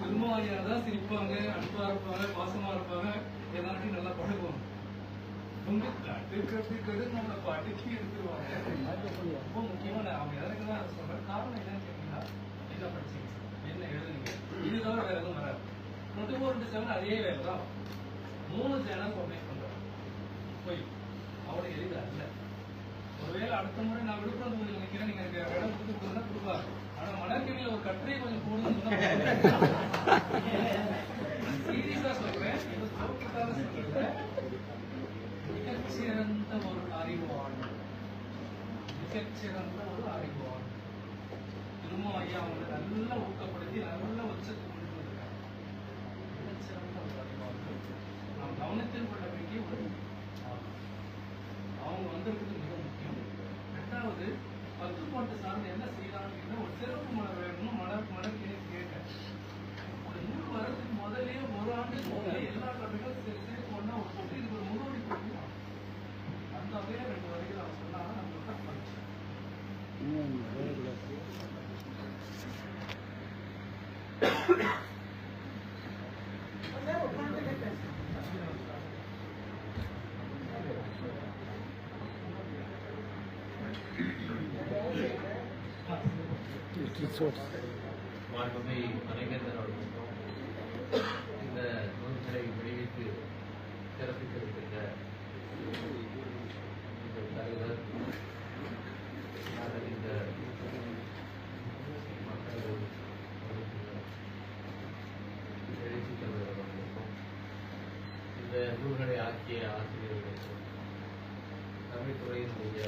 Speaker 2: திருமாவளியாதான் சிரிப்பாங்க, அன்பா இருப்பாங்க, பாசமா இருப்பாங்க, எல்லாத்தையும் நல்லா பழகுவாங்க. நம்மளை பாட்டுக்கு எடுத்துருவாங்க. ரொம்ப முக்கியமா அவங்க எதற்குதான் சொல்றேன். காரணம் என்னன்னு கேட்டீங்கன்னா, என்ன படிச்சீங்க, என்ன எழுதுனீங்க, இது தவிர வேற எதுவும் வராது. 24/7 அதே வேலை தான். 3 சேனல் பப்ளிஷ் பண்றாங்க. போய் அவ்வளவு எளிதா இல்ல. ஒருவேளை அடுத்த முறை நான் விழுப்புரம் தொகுதியில் நிற்கிறேன், நீங்க எனக்கு இடம் கொடுத்து கொடுப்பாரு. ஆனா மலர்கடியில ஒரு கட்டுரை கொஞ்சம் போடுன்னு சீரியஸா சொல்றேன். மிகச்சிறந்த ஒரு அறிவான், மிகச்சிறந்த ஒரு அறிவான் திரும்ப ஐயா அவங்களை நல்லா ஊக்கப்படுத்தி நல்ல உச்சத்துக்கு கொண்டு வந்திருக்காங்க. மிகச்சிறந்த ஒரு அறிவான். நாம் கவனத்தில் கொள்ள வேண்டிய ஒரு அவங்க வந்திருக்கிறது மிக முக்கியம். 2வது, பத்துப்பாட்டு சார்ந்து என்ன செய்யலாம்னு ஒரு சிறப்பு மலர் வேணும். மலர் கேட்க ஒரு நூல் வரதுக்கு முதலே 1 ஆண்டு எல்லா கதைகளும் சேர்த்து ஒன்னா ஒரு போட்டு இதுக்கு ஒரு முன்னோடி போட்டுக்கலாம். அந்த வகையில 2 வரைக்கும் நான் சொன்னா நம்ம படிச்சேன்.
Speaker 6: மாண்புமை மணிகண்டன் அவர்களுக்கும் இந்த நூல்களை வெளியிட்டு சிறப்பித்திருக்கின்ற இந்த தலைவர் இந்த மக்கள் எழுச்சி தலைவர் அவர்களுக்கும் இந்த நூல்களை ஆக்கிய ஆசிரியர்களுக்கும் தமிழ்துறையினுடைய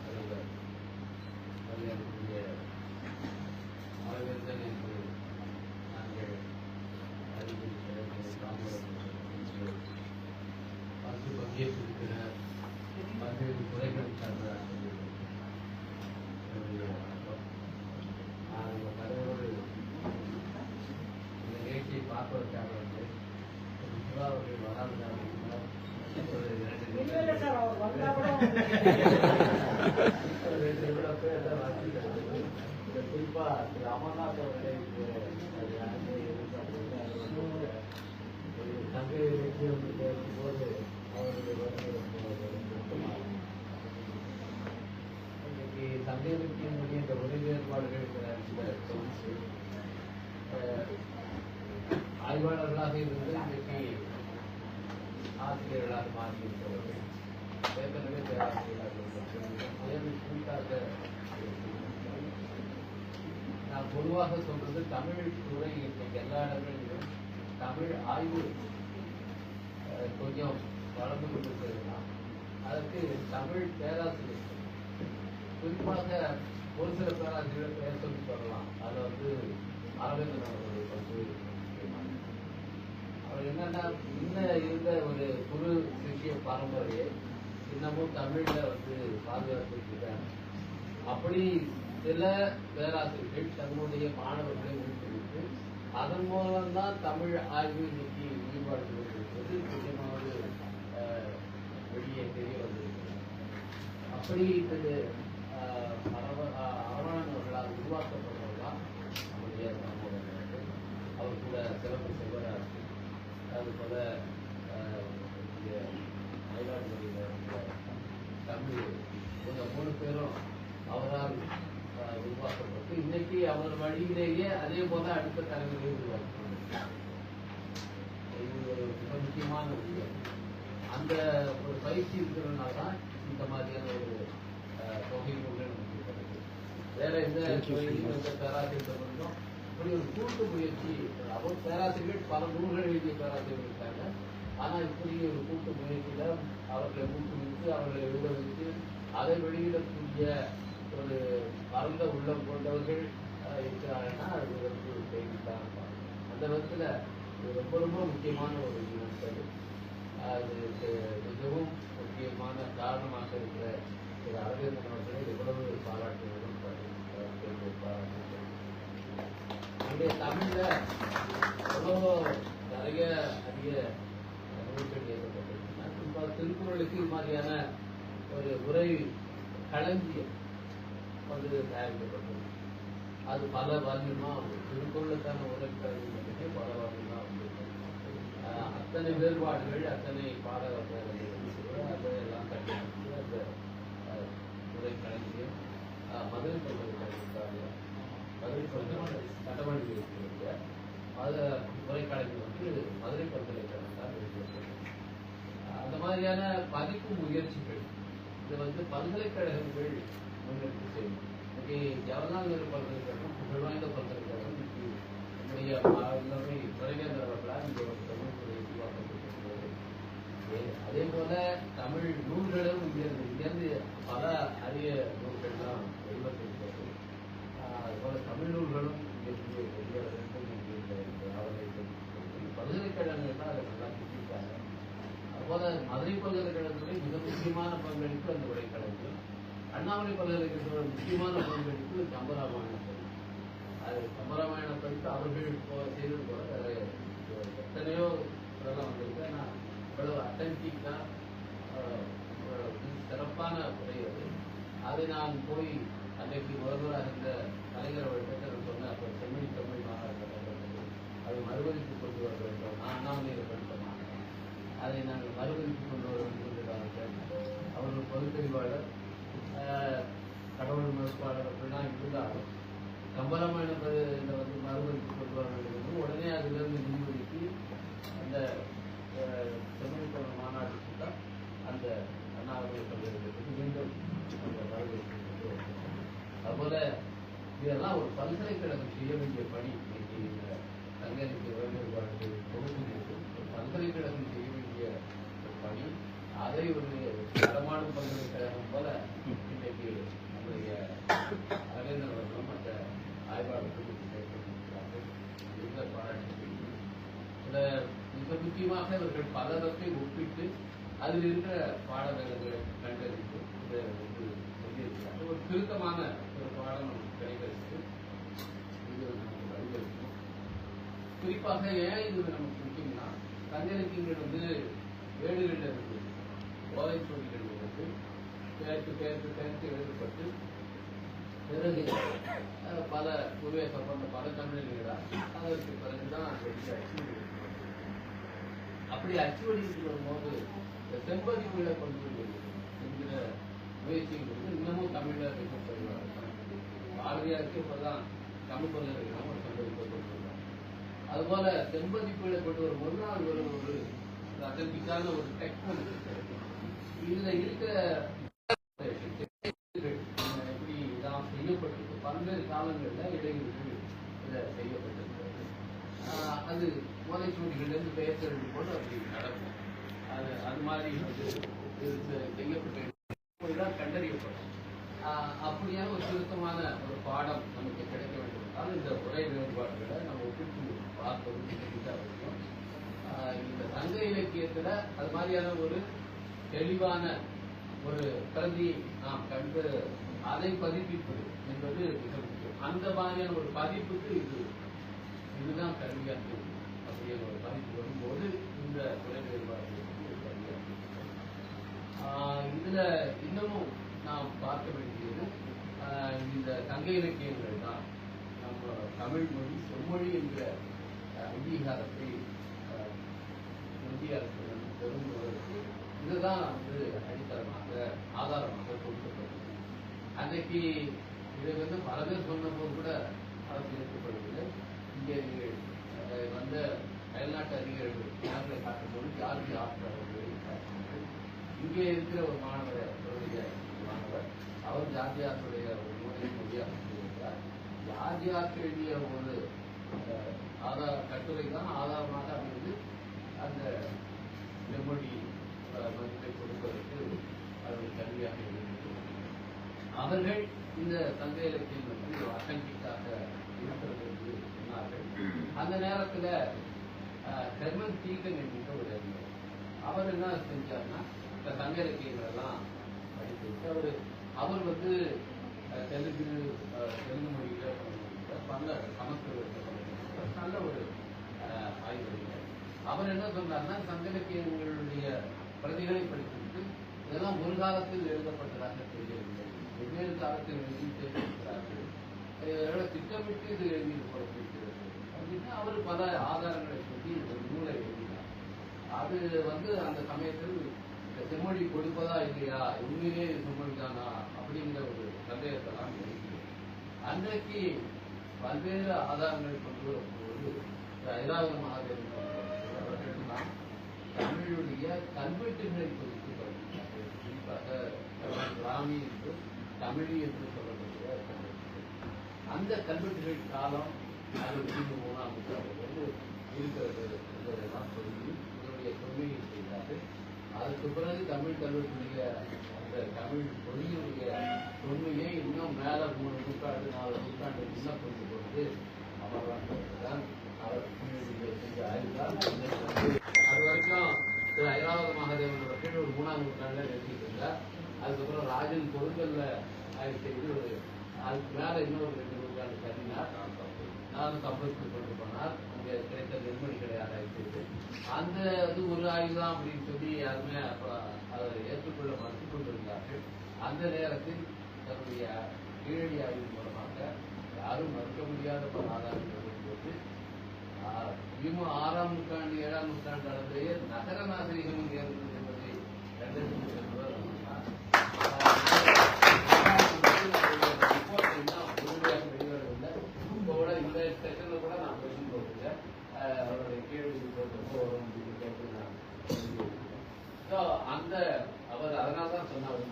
Speaker 6: தலைவர் மரியாதைக்குரிய அரவிந்தன் என்று நாங்கள் பங்கேற்றிருக்கிற பல்வேறு துறைகள் சார்ந்த தலைவரோடு இந்த நிகழ்ச்சியை பார்ப்பதற்காக வந்து அவர்கள் வராததாக குறிப்பா திரு அமர்நாத் அவர்களை தங்கை வந்து பேசும்போது அவருடைய இன்னைக்கு தங்கை வைக்கிய இந்த உதவி ஏற்பாடுகள் தொகுத்து ஆய்வாளர்களாக இருந்து இன்னைக்கு ஆசிரியர்களாக மாறியிருக்கிறவர்கள் ஏற்கனவே பேராசிரியர்களாக குறிப்பாக நான் பொதுவாக சொல்றது தமிழ் துறை இன்னைக்கு எல்லா இடங்களிலும் தமிழ் ஆய்வு கொஞ்சம் வளர்ந்து கொண்டிருக்கிறதுனா அதற்கு தமிழ் பேராசிரியர் குறிப்பாக ஒரு சில பேராசிரியர் பெயர் சொல்லி சொல்லலாம். அது வந்து அரவிந்தன் அவர்கள் வந்து முக்கியமான
Speaker 9: அவர் என்னன்னா இன்னும் இருந்த ஒரு குரு சிஷிய பாரம்பரியம் இன்னமும் தமிழ்ல பாதுகாத்துட்டு இருக்காங்க. அப்படி சில பேராசிரியர்கள் தன்னுடைய மாணவர்களை ஊக்குவித்து அதன் மூலம்தான் தமிழ் ஆய்வு இன்னைக்கு ஈடுபாடு என்பது நிச்சயமாவது வெளியே தெரிய வந்திருக்கிறது. அப்படி திரு அரவணன் அவர்களால் உருவாக்கப்படுவதுதான் நம்முடைய சமூகங்கள். அவர் கூட சிறப்பு செல்வராசி, அது போல மயிலாடுதுறையில் தமிழ் இந்த 3 பேரும் அவரால் உருவாக்கப்பட்டு இன்னைக்கு அவர் வழியிலேயே அதே போல அடுத்த தலைமுறையை உருவாக்கணும். இது ஒரு மிக முக்கியமான விஷயம். அந்த ஒரு பயிற்சி இருக்கிறதுனால தான் இந்த மாதிரியான ஒரு தொகை நூல்கள் நமக்கு கிடைக்குது. வேற எந்த பேராசிரியர்களும் இப்படி ஒரு கூட்டு முயற்சி. அவர் பேராசிரியர்கள் பல நூல்கள் எழுதிய பேராசிரியர்கள் இருக்காங்க. ஆனா இப்படி ஒரு கூட்டு முயற்சியில அவர்களை ஊக்குவித்து அவர்களை எழுத வைத்து அதை வெளியிடக்கூடிய ஒரு பரந்த உள்ளம் கொண்டவர்கள் இருக்கிறாங்கன்னா அது ஒரு செய்தித்தான். அந்த விதத்துல ரொம்ப ரொம்ப முக்கியமான ஒரு நிகழ்ச்சி. அது மிகவும் முக்கியமான காரணமாக இருக்கிற திரு அரவிந்தன் அவர்களை எவ்வளவு பாராட்டுவதும் நம்முடைய தமிழ்ல எவ்வளவோ நிறைய அதிக நூல்கள் ஏற்பட்டிருக்கின்றன. திருக்குறளுக்கு இது மாதிரியான ஒரு உரை களஞ்சியம் தயாரிக்கப்பட்டது. அது பல வால்யூமா திருக்குறளுக்கான உரை களஞ்சியம் பல வால்யூமா அத்தனை வேறுபாடுகள், அத்தனை பாடகர்கள் அதையெல்லாம் கண்டுபிடித்து அந்த உரை களஞ்சியம் மதுரை பல்கலைக்கழகத்தால் மதுரை சட்டமன்ற இருக்கிற அது உரை களஞ்சியம் மதுரை பல்கலைக்கழகத்தால் வெளியிடப்பட்டது. அந்த மாதிரியான பதிப்பு முயற்சிகள் இது பல்கலைக்கழகங்கள் முன்னெடுத்து செய்யும். இன்னைக்கு ஜவஹர்லால் நேரு பல்கலைக்கழகம் புகழ்வாய்ந்த பல்கலைக்கழகம். நம்முடைய எல்லாமே துறைவேந்தர் அவர்களால் இங்கே ஒரு தமிழ் துறை உருவாக்கப்பட்டிருக்கிறது. அதே போல தமிழ் நூல்களும் இங்கிருந்து பல அரிய நூல்கள்லாம் வெளிவந்திருக்கிறது. அதுபோல தமிழ் நூல்களும் இங்கிருந்து வெளிவர வேண்டும் என்று அவர்கள் பல்கலைக்கழகங்கள் தான் அதை நல்லா திட்டாங்க. அதுபோல மதுரை பல்கலைக்கழகத்துடைய மிக முக்கியமான பங்களிப்பு அந்த உரைக்கழகம். அண்ணாமலை பல்கலைக்கழகத்தோட முக்கியமான பங்களிப்பு கம்பராமாயணம். அது கம்பராமாயணம் படித்து அவர்கள் செய்தது போல வேற எத்தனையோ இதெல்லாம் வந்திருக்கு. ஆனால் இவ்வளவு அத்தன்டிக்கா சிறப்பான உரை அது. அதை நான் போய் அன்றைக்கு முதல்வராக இருந்த கலைஞர் அவர்கிட்ட சொன்னேன். அப்போ செம்மொழி தமிழ் மாநாடு அதை மறுபதிப்பு கொண்டு வர வேண்டும். நான் அண்ணாமலையை படித்த மாட்டேன். அதை நாங்கள் மறுபதிப்பு கொண்டு வர வேண்டும் என்று கேட்டேன். அவர்கள் பொதுப்பதிவாளர், கடவுள் மறுப்பாளர் அப்படிலாம் இருந்தாலும் கம்பராமாயணத்தில் மறுபதிப்பு கொண்டு வர வேண்டும். உடனே அதிலிருந்து நிதிஒதுக்கி அந்த செம்மொழி தமிழ் மாநாட்டுக்கு தான் அந்த அண்ணாமலை பல்கலைக்கழகத்துக்கு மீண்டும் அந்த மறுபதிப்பு கொண்டு வரும். அதுபோல இதெல்லாம் ஒரு பல்கலைக்கழகம் செய்ய வேண்டிய பணி. இன்னைக்கு இந்த தங்கநிலை உறவுபாடு தொகுப்பு ஒரு பல்கலைக்கழகம் செய்ய வேண்டிய பணி. அதை ஒரு தரமான பல்கலைக்கழகம் போல இன்னைக்கு நம்முடைய அரவிந்தன் அவர்களும் மற்ற ஆய்வாளர்களும் செயல்பட்டிருக்கிறார்கள். பாராட்டு மிக முக்கியமாக இவர்கள் பலவற்றை ஒப்பிட்டு அதில் இருக்கிற பாடவேளங்களை கண்டறிந்து இதை சொல்லியிருக்கிறார்கள். ஒரு திருத்தமான ஒரு பாடம் நமக்கு கிடைக்கிறது. இது நமக்கு வழிவகுக்கும். குறிப்பாக ஏன் இது நமக்கு முக்கியம்னா தங்கநிலைக்கு ஏடுகளில் இருந்து ஓலைச்சுவடிகள் பேர்த்து எழுதப்பட்டு பிறகு பல உருவேசப்பட்ட பல தமிழர்களால் அதற்கு பிறகுதான் அச்சு அப்படி அச்சு வடிவத்தில் வரும்போது செம்பதிப்புகளை கொண்டு என்கிற முயற்சிகள் இன்னமும் தமிழர் வைக்கப்படுவார்கள். பாரதியாருக்கு இப்பதான் தமிழ் பல்கலைக்கழகம் ஒரு செம்பதிப்பை கொண்டு வருவாங்க. அதுபோல செம்பதிப்புகளை கொண்டு வரும்போது அது ஒரு அதற்கான ஒரு டெக்னாலஜி இதுல இருக்கிற எப்படி இதான் செய்யப்பட்டிருக்கு. பல்வேறு காலங்களில் இடைவெளிகள் இதை செய்யப்பட்டிருக்கிறது. அது ஓலைச்சுவடிகளிலிருந்து பெயர்த்தெழுதி போது அப்படி நடக்கும். அது மாதிரி செய்யப்பட்ட கண்டறியப்படும். அப்படியான ஒரு சுருக்கமான ஒரு பாடம் நமக்கு கிடைக்க வேண்டும் என்றால் இந்த உரை வேறுபாடுகளை நம்ம ஒப்பிட்டு பார்ப்பது அவசியம். இந்த சங்க இலக்கியத்துல அது மாதிரியான ஒரு தெளிவான ஒரு பிரதி நாம் கண்டு அதை பதிப்பிப்பது என்பது மிக முக்கியம். அந்த மாதிரியான ஒரு பதிப்புக்கு இதுதான் கல்வியாக அப்படிங்கிற ஒரு பதிப்பு வரும்போது இந்த துறை வேறுபாடு இதுல இன்னமும் நாம் பார்க்க வேண்டியது இந்த சங்க இலக்கியங்கள் தான் நம்ம தமிழ் மொழி செம்மொழி என்ற அங்கீகாரத்தை இந்திய அரசு பெறுவதற்கு இதுதான் வந்து அடித்தளமாக ஆதாரமாக கொடுக்கப்பட்டது. அன்றைக்கு இதை வந்து பல பேர் சொன்னபோது கூட அரசு ஏற்கப்படுகிறது. இங்கே நீங்கள் வந்த அயல்நாட்டு அதிகாரிகள் நேரங்களை காட்டும்போது ஜார்ஜி ஆஸ்டர் இங்கே இருக்கிற ஒரு மாணவர் அவர் ஜார்ஜி ஆஸ்டருடைய ஒரு நூலை மொழியாக சொல்லியிருக்கிறார். ஜார்ஜி ஆஸ்டர் எழுதிய ஒரு கட்டுரை தான் ஆதாரமாக அமைந்து அந்த செம்மொழி மதிப்பை கொடுப்பதற்கு அவர்கள் கல்வியாக இருந்திருக்கிறார்கள். அவர்கள் இந்த சங்க இலக்கியம் வந்து அசங்கிக்காக இருக்கிறது என்று சொன்னார்கள். அந்த நேரத்தில் ஹெர்மன் தீகன் என்கிற ஒரு அறிஞர் அவர் என்ன செஞ்சார்னா இந்த சங்க இலக்கியங்கள் எல்லாம் படித்து அவர் வந்து தெலுங்கு மொழியில பல சமஸ்கிருத நல்ல ஒரு ஆய்வறிஞர். அவர் என்ன சொன்னார்னா சங்க இலக்கியங்களுடைய பிரதிகளை படித்துவிட்டு இதெல்லாம் ஒரு காலத்தில் எழுதப்பட்டதாக தெரியவில்லை, வெவ்வேறு காலத்தில் எழுதி தெரிவிக்கிறார்கள், திட்டமிட்டு இது எழுதியிருக்கிறது அப்படின்னா அவர் பல ஆதாரங்களை சொல்லி ஒரு நூலை எழுதினார். அது வந்து அந்த சமயத்தில் செம்மொழி கொடுப்பதா இல்லையா, உண்மையிலே செம்மொழி தானா அப்படிங்கிற ஒரு சந்தேகத்தெல்லாம் எழுதியது. அன்றைக்கு பல்வேறு ஆதாரங்களை கொண்டு வரும்போது ஐராவத மகாதேவன் அவர்கள்தான் தமிழுடைய கல்வெட்டுகளை குறித்து படித்தார்கள். குறிப்பாக ராமி என்று தமிழி என்று சொல்லக்கூடிய கல்வெட்டுகள். அந்த கல்வெட்டுகள் காலம் 63ஆம் நூற்றாண்டு இருக்கிறது என்பதெல்லாம் சொல்லி இதனுடைய தொன்மையை செய்தார்கள். அதுக்கு பிறகு தமிழ் கல்வெட்டுடைய அந்த தமிழ் மொழியுடைய தொன்மையை இன்னும் மேல 3 நூற்றாண்டு 4 நூற்றாண்டு இன்னும் கொண்டு போது அமர்வான் அவர் செஞ்ச ஆய்வுதான். அது வரைக்கும் திரு ஐராவத மகாதேவன் அவர்கள் ஒரு 3ஆம் நூற்றாண்டுல எழுதிட்டு இருந்தார். அதுக்கப்புறம் ராஜன் பொருட்கள்ல ஆய்வு செய்து அதுக்கு மேல இன்னொரு 2 நூற்றாண்டு கருதினார். நானும் சம்பளத்துக்கு கொண்டு போனார். அங்கே கிடைத்த நெல்மணிகளை ஆராய்ச்சி செய்து அந்த இது ஒரு ஆய்வு தான் அப்படின்னு சொல்லி யாருமே அதை ஏற்றுக்கொள்ள மறுத்துக் கொண்டிருந்தார்கள். அந்த நேரத்தில் தன்னுடைய கீழடி ஆய்வு மூலமாக யாரும் மறுக்க முடியாத பல ஆதாரங்கள் வரும்போது 6ஆம் நூற்றாண்டு 7ஆம் நூற்றாண்டு அளவிலேயே நகர நாகரிகம் ஏற்பது என்பதை கண்டறிந்து செல்வர் முழுமையாக வெளிவரவில்லை. இப்போ கூட இந்த செஷன்ல கூட நான் பேசும் போதில்லை அவருடைய கேள்வி வரும் கேட்டு நான் அந்த அவர் அதனால்தான் சொன்னார்.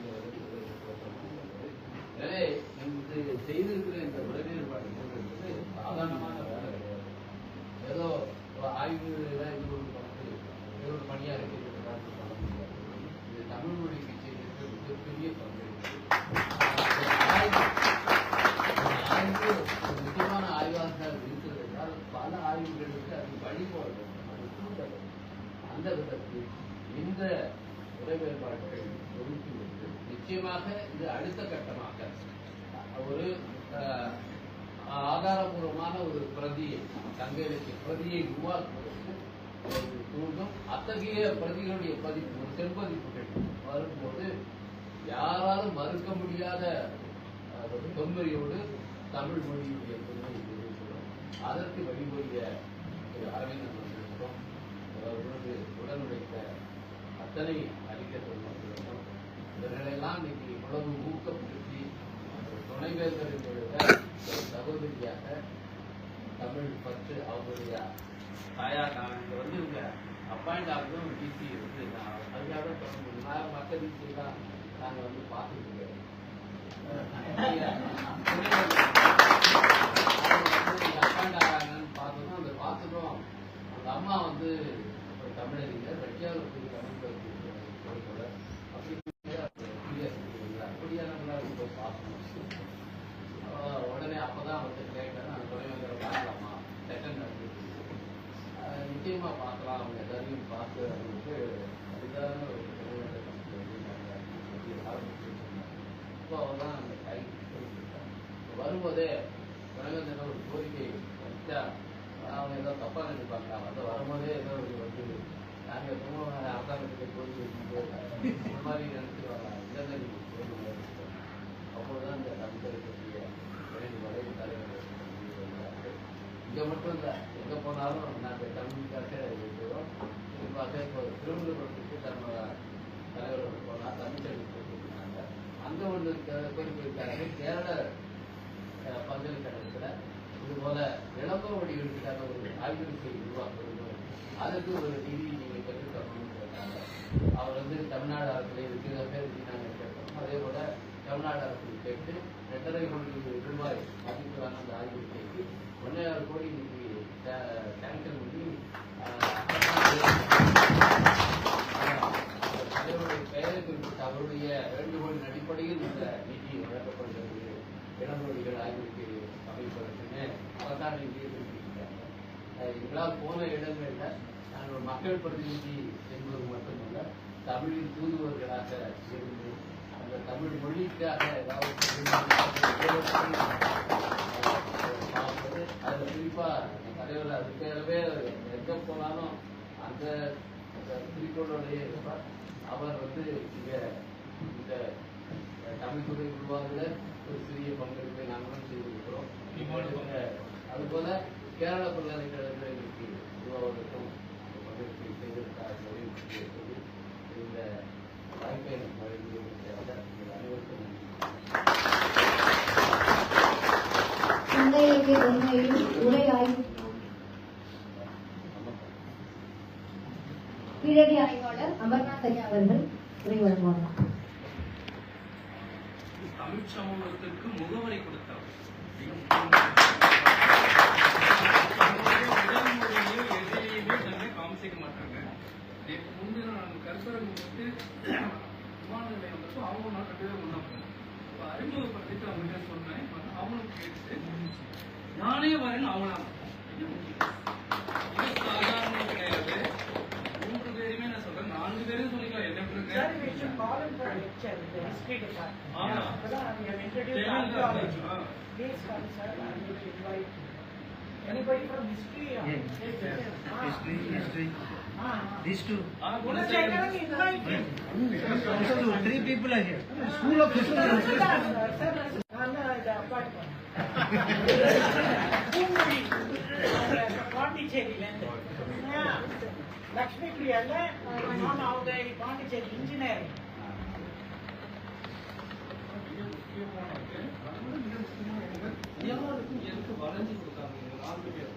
Speaker 9: எனவே இந்த செய்திருக்கிற இந்த உடனேற்பாடு என்பது சாதாரணமான வேலை கிடையாது. ஏதோ ஆய்வு ஒரு பணியாக இருக்கிறது. இது தமிழ் மொழிக்கு செய்திருக்கிற மிகப்பெரிய பங்கு. ஆய்வு முக்கியமான ஆய்வாக இருக்கிறது என்றால் பல ஆய்வுகளுக்கு அது வழிபாடு அந்த விதத்தில் இந்த உரை வேறுபாடுகள் ஒதுக்கிவிட்டு நிச்சயமாக இது அடுத்த கட்டமாக ஒரு ஆதாரபூர்வமான ஒரு பிரதியை சங்க இலக்கிய பிரதியை உருவாக்குவதற்கு தூண்டும். அத்தகைய பிரதிகளுடைய பதிப்பு ஒரு செம்பதிப்புகள் வரும்போது யாராலும் மறுக்க முடியாத ஒரு தொன்மையோடு தமிழ் மொழியுடைய தொன்மை இருக்கிறோம். அதற்கு வழிமொழிய அரவிந்தன் அவர்களுக்கும் அவர்களோடு உடனுழைத்த அத்தனை அறிஞர் பெருமக்களுக்கும் இவர்களெல்லாம் இன்னைக்கு இவ்வளவு ஊக்கப்படுத்தி துணைவேந்தர்கள் எழுத சகோதரியாக தமிழ் பற்று அவங்களுடைய தாயார் நான் இங்க வந்து இவங்க அப்பாயிண்ட் ஆகுதும் டிசி இருக்கு. அதுக்காக தொடர்ந்து மற்ற டிசியெல்லாம் நாங்கள் வந்து பார்த்துட்டு அப்பாயிண்ட் ஆகிறாங்கன்னு பார்த்ததும் அந்த பார்த்ததும் அந்த அம்மா வந்து ஒரு தமிழறிஞர் ரஷ்யாவில் போய் தமிழ் கொடுக்கல அப்படியானவங்களா ரொம்ப பார்க்கணும். உடனே அப்பதான் வந்து கேட்டேன் நான் துணைவேந்தரை பார்க்கலாமா செகண்ட் நிச்சயமா பார்க்கலாம் அவங்க வரும்போதே வணக்கம் ஒரு கோரிக்கை வச்சா அவங்க ஏதோ தப்பா நினைப்பாங்க. வந்து வரும்போதே ஏதோ ஒரு வந்து நாங்கள் எப்பவும் அரசாங்கத்துக்கு கோரிக்கை வச்சுட்டு இந்த மாதிரி நினைச்சிருவாங்க. இல்லை நீங்கள் கோரிக்கை அப்போதுதான் இந்த தமிழரை பற்றிய வளைவு தலைவர் இங்கே மட்டும் இல்லை, எங்கே போனாலும் நாங்கள் தமிழுக்காக இருக்கிறோம். குறிப்பாக இப்போ திருவள்ளுவரத்துக்கு நம்ம தலைவர் போனால் தமிழ் கொடுத்துருக்காங்க. அங்கே ஒன்று கோரிக்கை இருக்காங்க. கேரள பல்கலைக்கழகத்தில் இது போல இளம்போ வடிகளுக்கான ஒரு ஆய்வறிக்கை உருவாக்கணும், அதற்கு ஒரு நிதி நீங்கள் பெற்றுத்தரணும்னு கேட்டாங்க. அவர் வந்து தமிழ்நாடு அரசுல இதுக்கு பேர் நாங்கள் கேட்டோம். அதே போல தமிழ்நாடு அரசு கேட்டு 2.5 கோடி ரூபாய் மதிப்பிலான அந்த ஆய்வறிக்கைக்கு 1.5 கோடி நிதி சாங்ஷன் பண்ணி தலைவருடைய பெயரை குறிப்பிட்ட அவருடைய வேண்டுகோளின் அடிப்படையில் இந்த நிதி வழங்கப்படுகிறது. இளம்பொழிகள் ஆய்வறிக்கை அமைப்பதற்குன்னு அரசாங்க நிதியை குறிப்பிட்டிருக்காங்க. எங்களால் போன இடங்கள்ல நாங்கள் மக்கள் பிரதிநிதி என்பது மட்டுமல்ல, தமிழின் தூதுவர்களாக இருந்து அந்த தமிழ் மொழிக்காக ஏதாவது பார்ப்பது, அதில் குறிப்பா தலைவர் அதுக்காகவே எங்கே போனாலும் அந்த குறிக்கோளோடையே இருப்பார். அவர் வந்து இங்க இந்த தமிழ் துறை உருவாக்குல ஒரு சிறிய பங்களிப்பை நாங்களும் செய்திருக்கிறோம். அதுபோல கேரள பல்கலைக்கழகத்தில் இன்னைக்கு உருவாவதற்கும் பங்களிப்பை செய்திருக்கிறார்கள். இந்த வாய்ப்பை அனைவருக்கும்
Speaker 1: சங்க இலக்கிய தொன்மையில் உரை ஆய்வு கீழடி ஆய்வாளர் அமர்நாத் ஐயா அவர்கள் உரை வழங்குவார்கள்.
Speaker 3: தமிழ் சமூகத்திற்கு முகவரி கொடுத்தவர். முதன்முறையிலும் எதிரையுமே தன்னை காமிச்சிக்க மாட்டாங்க. முந்தின நான் கற்பகம் வந்து விமான நிலையம் வந்து அவங்க நான் 2 பேரும் ஒன்றா போனோம். இப்போ அறிமுகப்படுத்திட்டு அவங்க சொன்னேன், அவனும் கேட்டு நானே வரேன்னு அவனா. இது சாதாரண கிடையாது. 3 பேருமே நான் சொல்றேன், 4 பேரும் சொல்லிக்கலாம். என்ன
Speaker 4: Anybody from history?
Speaker 7: History. These two.
Speaker 4: Invite him.
Speaker 7: 3 people are here. School of History.
Speaker 4: Pondicherry. Yeah. Lakshmi Priya, one of the Pondicherry engineering.
Speaker 3: எனக்கு வளைஞ்சு கொடுத்தாங்க. 4 பேர்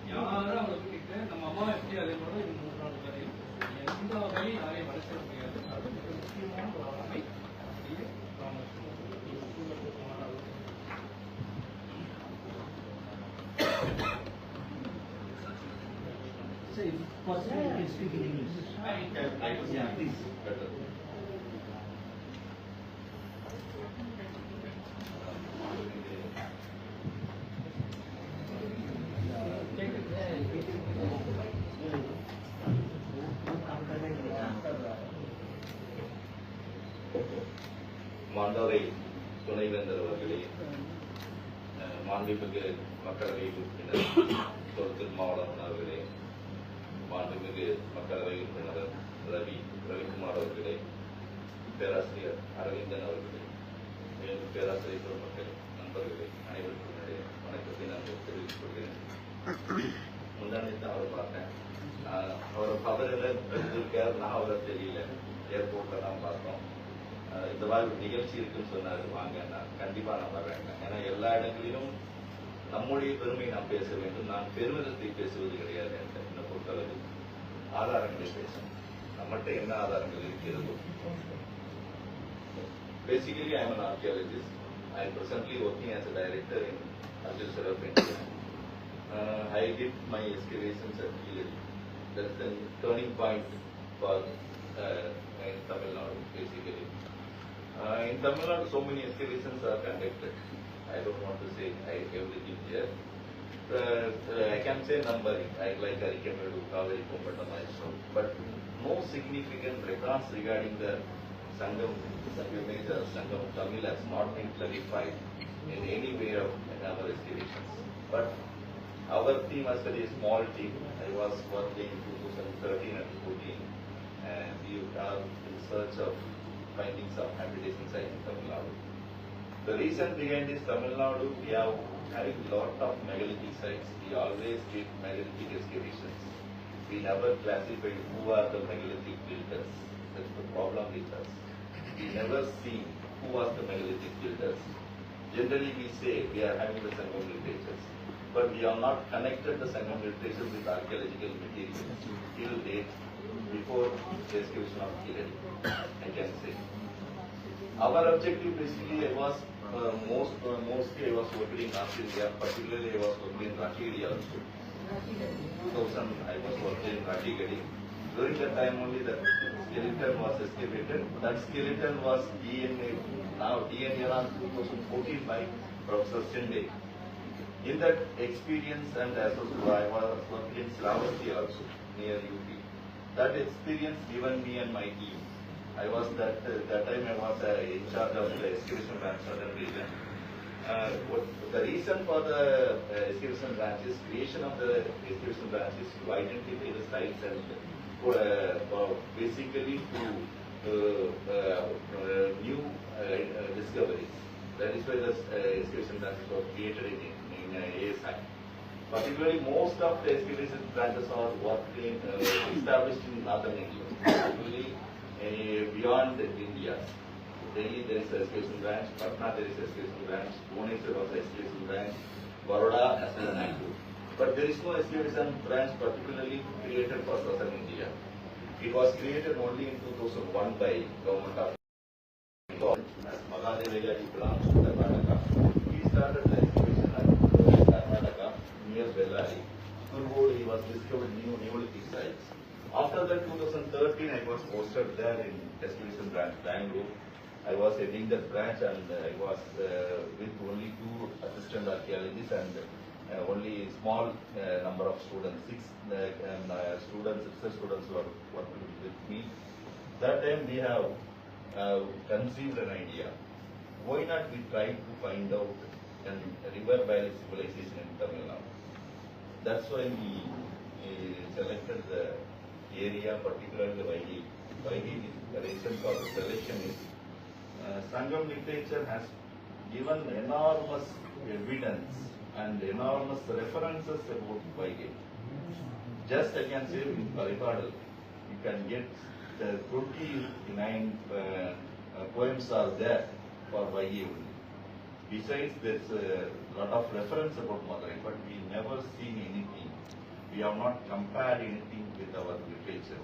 Speaker 3: யாரும் அவளை கூட்டிட்டு நம்ம அம்மா எப்படி அதே போல 3-4 பேரையும் எந்த வகையும் யாரையும் வளைச்சிட முடியாது. அது மிக முக்கியமான ஒரு ஆளுமை.
Speaker 7: Say, possibly you can speak in English. Yeah, please.
Speaker 10: மாண்டோரை துணைவேந்தர் அவர்களே, மாண்புமிகு மக்களவை உறுப்பினர் திருமாவளவன் அவர்களே, மாண்புமிகு மக்களவை உறுப்பினர் ரவிக்குமார் அவர்களே, பேராசிரியர் அரவிந்தன் அவர்களே, மேலும் பேராசிரியர் பெருமக்கள் நண்பர்களே, அனைவருக்கும் என்னுடைய வணக்கத்தை நான் தெரிவித்துக் கொள்கிறேன். முந்தானத்தை அவரை பார்த்தேன். அவரை பதவியில் இருந்திருக்கார், நான் அவரை தெரியல. ஏர்போர்ட்ல தான் பார்த்தோம். இந்த மாதிரி ஒரு நிகழ்ச்சி இருக்குன்னு சொன்னாரு, வாங்க. நான் கண்டிப்பா நான் வர்றேன். ஏன்னா எல்லா இடங்களிலும் நம்முடைய பெருமை நாம் பேச வேண்டும். நான் பெருமிதத்தை பேசுவது கிடையாது. என்னை பொறுத்தளவு ஆதாரங்களை பேசணும். நம்மகிட்ட என்ன ஆதாரங்கள் இருக்கிறதோ. Basically, I am an archaeologist. I am presently working as a director in Agriculture of India. I did my excavations at Killedi. That's the turning point for in Tamil Nadu, basically. In Tamil Nadu, so many excavations are conducted. I don't want to say everything here. I can say numbering, like Arikamedu, Kaveri, Kumbhatta, milestone, but no significant records regarding the Sangam Major, Sangam Tamil has not been clarified in any way of our excavations. But our team was very small team. I was working in 2013 and 14, and we are in search of finding some habitation sites in Tamil Nadu. The reason behind this Tamil Nadu, we have having a lot of megalithic sites. We always did megalithic excavations. We never classified who are the megalithic builders. That's the problem with us. We never see who was the megalithic builders. Generally we say we are having the Sangam literatures, but we are not connected the Sangam literatures with archaeological materials till date before the excavation of Kirali, I can say. Our objective basically was mostly I was working in North India, particularly I was working in Rakhigarhi also. 2000 I was working in Rakhigarhi. During that time only the skeleton was excavated. That skeleton was DNA on 2014 by Professor Sinde. In that experience, and as well, I was working in Sravasti also near UP. That experience given me and my team. I was that time I was in charge of the excavation branch southern region. The reason for the excavation branch is creation of the excavation branch is to identify the sites and basically to new discoveries. That is why the excavation branches were created in ASI. Particularly, most of the excavation branches are established in northern India, particularly beyond India. Delhi there is a excavation branch, Patna there is a excavation branch, Bhubaneswar was an excavation branch, Baroda as well as Nagpur. But there is no excavation branch particularly created for southern India. It was created only in 2001 by government of as Magadevaya belongs to Karnataka. He started the excavation at Karnataka near Bellary. Kurgodu he was discovered new Neolithic sites. After that 2013 I was posted there in excavation branch Bangalore. I was heading that branch and I was with only 2 assistant archaeologists and only small number of students, 6 students were working with me. That time we have conceived an idea. Why not we try to find out a river valley civilization in Tamil Nadu? That's why we selected the area, particularly Vaigi. Vaigi, the reason for the selection is Sangam literature has given enormous evidence and enormous references about Vaigi. Just I can say in Paripadal, you can get the 29 poems are there for Vaigi only. Besides, there's a lot of reference about Madurai, but we never seen anything. We have not compared anything with our literature.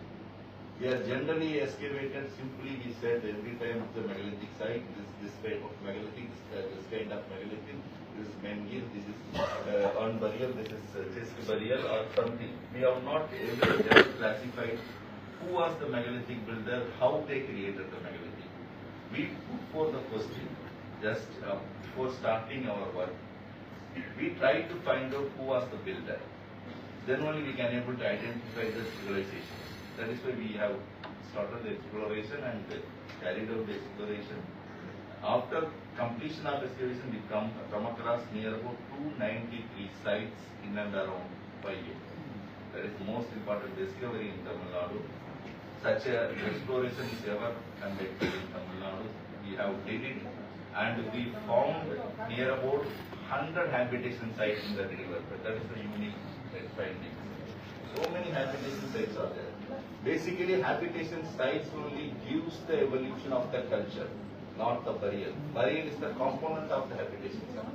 Speaker 10: We are generally excavated, simply we said every time the megalithic site, this type of megalithic, this kind of megalithic, this is Mengir, this is urn burial, this is chest burial or something. We have not ever just classified who was the megalithic builder, how they created the megalithic. We put forth the question, just before starting our work, we tried to find out who was the builder. Then only we can able to identify the civilization. That is why we have started the exploration and carried out the exploration. After completion of excavation, we come across near about 293 sites in and around Vaigi. That is the most important discovery in Tamil Nadu. Such an exploration is ever conducted in Tamil Nadu. We have did it and we found near about 100 habitation sites in the river. That is the unique finding. So many habitation sites are there. Basically, habitation sites only gives the evolution of the culture, not the burial. Burial is the component of the habitation site.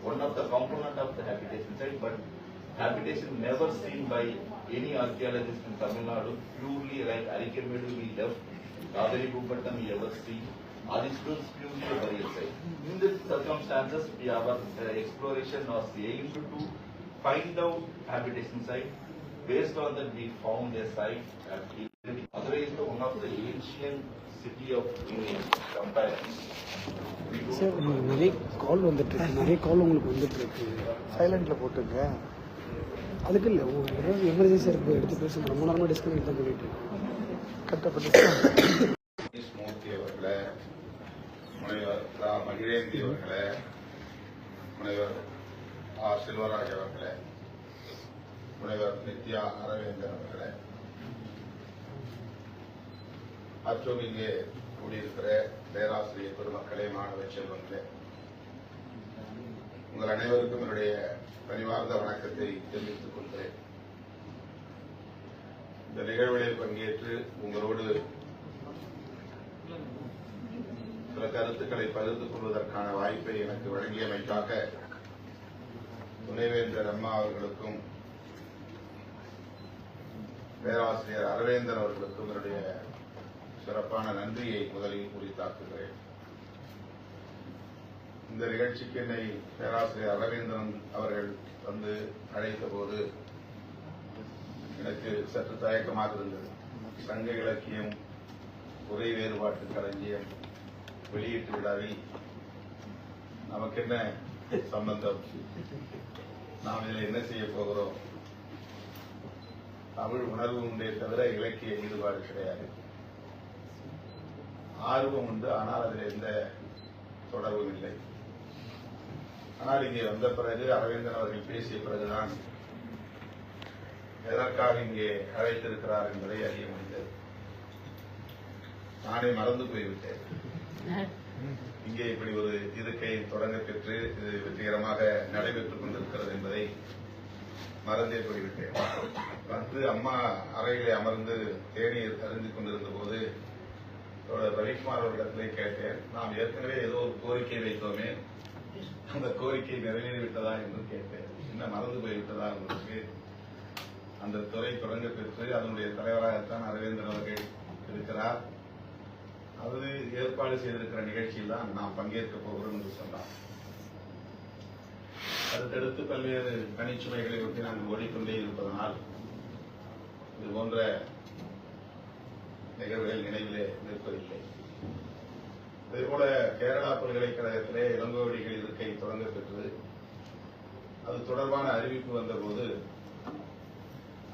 Speaker 10: One of the component of the habitation site, but habitation never seen by any archaeologist in Tamil Nadu, purely like Arikkamedu we left, Kadari Bhupattam we ever seen. Adishpur is purely a burial site. In these circumstances, our exploration was aimed to find out habitation site. Based on that, we found a site at Madurai is one of the ancient city of India.
Speaker 5: Sir நிறைய கால் வந்துட்டு இருக்கு, நிறைய கால் உங்களுக்கு வந்துட்டு இருக்கு. சைலண்ட்ல போட்டுங்க. அதுக்கு இல்லை, ஏதாவது எமர்ஜென்சி இருக்கு எடுத்து பேசுங்க. ரொம்ப நேரமாக டிஸ்கனெக்ட் தான் பண்ணிட்டு கட்டப்பட்டு
Speaker 11: மூர்த்தி அவர்களே, முனைவர் ரா மகிழேந்தி அவர்களே,
Speaker 10: முனைவர் ஆர் செல்வராஜ் அவர்களே, முனைவர் நித்யா அரவிந்தன் அவர்களே, மற்றும் இங்கே கூடியிருக்கிற பேராசிரியர் பெருமக்களே, மாணவ செல்வங்களே, உங்கள் அனைவருக்கும் என்னுடைய பணிவார்ந்த வணக்கத்தை தெரிவித்துக் கொள்கிறேன். இந்த நிகழ்வில் பங்கேற்று உங்களோடு சில கருத்துக்களை பகிர்ந்து கொள்வதற்கான வாய்ப்பை எனக்கு வழங்கியமைக்காக துணைவேந்தர் அம்மா அவர்களுக்கும் பேராசிரியர் அரவிந்தன் அவர்களுக்கும் என்னுடைய சிறப்பான நன்றியை முதலில் குறித்தாக்குகிறேன். இந்த நிகழ்ச்சிக்கு என்னை பேராசிரியர் அரவிந்தன் அவர்கள் வந்து அழைத்த போது எனக்கு சற்று தயக்கமாக இருந்தது. சங்க இலக்கியம், உரை வேறுபாட்டு களஞ்சியம், வெளியீட்டு விழாவில் நமக்கு என்ன சம்பந்தம், நாம் இதில் என்ன செய்ய போகிறோம், தமிழ் உணர்வு உண்டே தவிர இலக்கிய ஈடுபாடு கிடையாது. ஆர்வம் உண்டு, ஆனால் அதில் எந்த தொடர்பும் இல்லை. ஆனால் இங்கே வந்த பிறகு அரவிந்தன் அவர்கள் பேசிய பிறகுதான் எதற்காக இங்கே அழைத்திருக்கிறார் என்பதை அறிய முடிந்தது. நானே மறந்து போய்விட்டேன். இங்கே இப்படி ஒரு இருக்கை தொடங்க பெற்று இது வெற்றிகரமாக நடைபெற்றுக் கொண்டிருக்கிறது என்பதை மறந்தே போய்விட்டேன். வந்து அம்மா அறையிலே அமர்ந்து தேநீர் அறிந்து கொண்டிருந்த போது ரவிக்குமார் அவர்களிடத்திலே கேட்டேன், நாம் ஏற்கனவே ஏதோ ஒரு கோரிக்கை வைத்தோமே, அந்த கோரிக்கை நிறைவேறிவிட்டதா என்று கேட்டேன். இன்னும் மறந்து போய்விட்டதா உங்களுக்கு? அந்த துறை தொடங்க பெற்று அதனுடைய தலைவராகத்தான் அரவிந்தன் அவர்கள் இருக்கிறார். அது ஏற்பாடு செய்திருக்கிற நிகழ்ச்சியில் தான் நாம் பங்கேற்க போகிறோம் என்று சொன்னார். அடுத்தடுத்து பல்வேறு பணிச்சுமைகளை ஒட்டி நாங்கள் ஓடிக்கொண்டே இருப்பதனால் இது போன்ற நிகழ்வுகள் நினைவிலே நிற்பதில்லை. அதேபோல கேரளா பல்கலைக்கழகத்திலே இளங்கோவடிகள் இருக்கை தொடங்க பெற்றது. அது தொடர்பான அறிவிப்பு வந்தபோது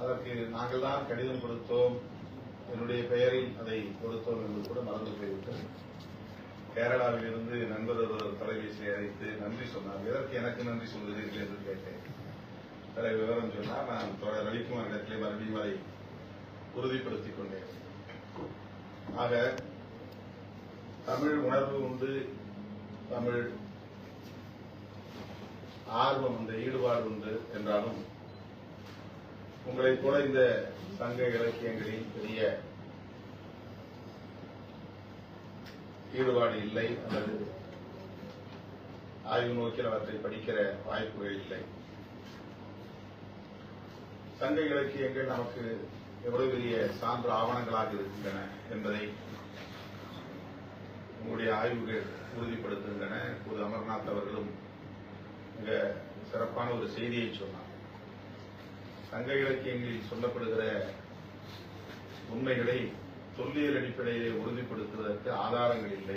Speaker 10: அதற்கு நாங்கள் தான் கடிதம் கொடுத்தோம், என்னுடைய பெயரில் அதை கொடுத்தோம் என்பது கூட மறந்து போய்விட்டது. கேரளாவில் இருந்து நண்பர் ஒருவர் தொலைபேசியை அழைத்து நன்றி சொன்னார். எதற்கு எனக்கு நன்றி சொல்வதீர்கள் என்று கேட்டேன். சில விவரம் சொன்னால் நான் ரவிக்குமார் இடத்திலே மறுபடியும் அதை உறுதிப்படுத்திக் கொண்டேன். ஆக தமிழ் உணர்வு உண்டு, தமிழ் ஆர்வம் உண்டு, ஈடுபாடு உண்டு என்றாலும் உங்களைப் போல இந்த சங்க இலக்கியங்களில் பெரிய ஈடுபாடு இல்லை, அல்லது ஆய்வு நோக்கில் அவற்றை படிக்கிற வாய்ப்புகள் இல்லை. சங்க இலக்கியங்கள் நமக்கு எவ்வளவு பெரிய சான்று ஆவணங்களாக இருக்கின்றன என்பதை உங்களுடைய ஆய்வுகள் உறுதிப்படுத்துகின்றன. இப்போது அமர்நாத் அவர்களும் மிக சிறப்பான ஒரு செய்தியை சொன்னார். சங்க இலக்கியங்களில் சொல்லப்படுகிற உண்மைகளை தொல்லியல் அடிப்படையிலே உறுதிப்படுத்துவதற்கு ஆதாரங்கள் இல்லை.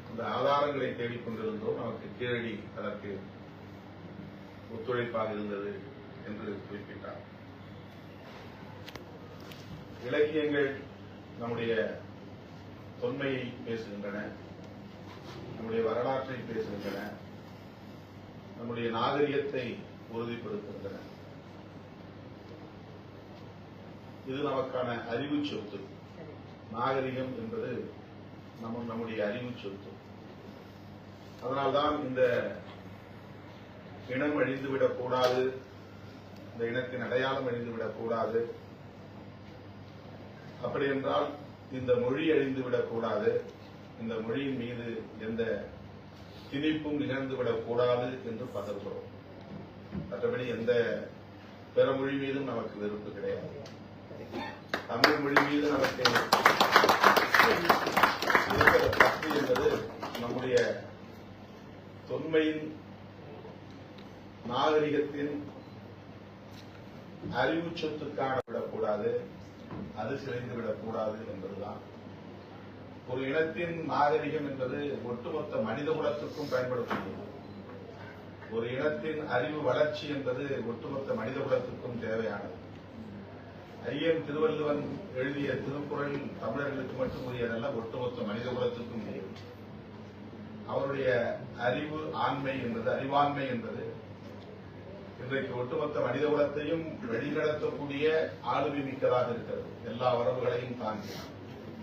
Speaker 10: அந்த ஆதாரங்களை தேடிக்கொண்டிருந்தோம். நமக்கு கீழடி அதற்கு ஒத்துழைப்பாக இருந்தது என்று குறிப்பிட்டார். இலக்கியங்கள் நம்முடைய தொன்மையை பேசுகின்றன, நம்முடைய வரலாற்றை பேசுகின்றன, நம்முடைய நாகரிகத்தை உறுதிப்படுத்துகின்றன. இது நமக்கான அறிவு சொத்து. நாகரிகம் என்பது நம்முடைய அறிவு சொத்து. அதனால்தான் இந்த இனம் அழிந்துவிடக் கூடாது, இந்த இனத்தின் அடையாளம் அழிந்துவிடக் கூடாது. அப்படி என்றால் இந்த மொழி அழிந்துவிடக் கூடாது, இந்த மொழியின் மீது எந்த திணிப்பும் நிகழ்ந்துவிடக் கூடாது என்று பதறுகிறோம். மற்றபடி எந்த பிற மொழி மீதும் நமக்கு வெறுப்பு கிடையாது. தமிழ் மொழி மீது நமக்கு இருக்கிற பற்று என்பது நம்முடைய தொன்மையின் நாகரிகத்தின் அறிவு சொத்துக்கான விடக்கூடாது, அது சிதைந்துவிடக்கூடாது என்பதுதான். ஒரு இனத்தின் நாகரிகம் என்பது ஒட்டுமொத்த மனித குலத்திற்கும் பயன்படக்கூடியது. ஒரு இனத்தின் அறிவு வளர்ச்சி என்பது ஒட்டுமொத்த மனித குலத்திற்கும் தேவையானது. ஐயன் திருவள்ளுவன் எழுதிய திருக்குறள் தமிழர்களுக்கு மட்டும் உரியதல்ல, ஒட்டுமொத்த மனித குலத்திற்கும் உரியது.
Speaker 11: அவருடைய அறிவாண்மை என்பது இன்றைக்கு ஒட்டுமொத்த மனித குலத்தையும் வழிநடத்தக்கூடிய ஆளுமை மிக்கதாக இருக்கிறது. எல்லா வரம்புகளையும் தாண்டி,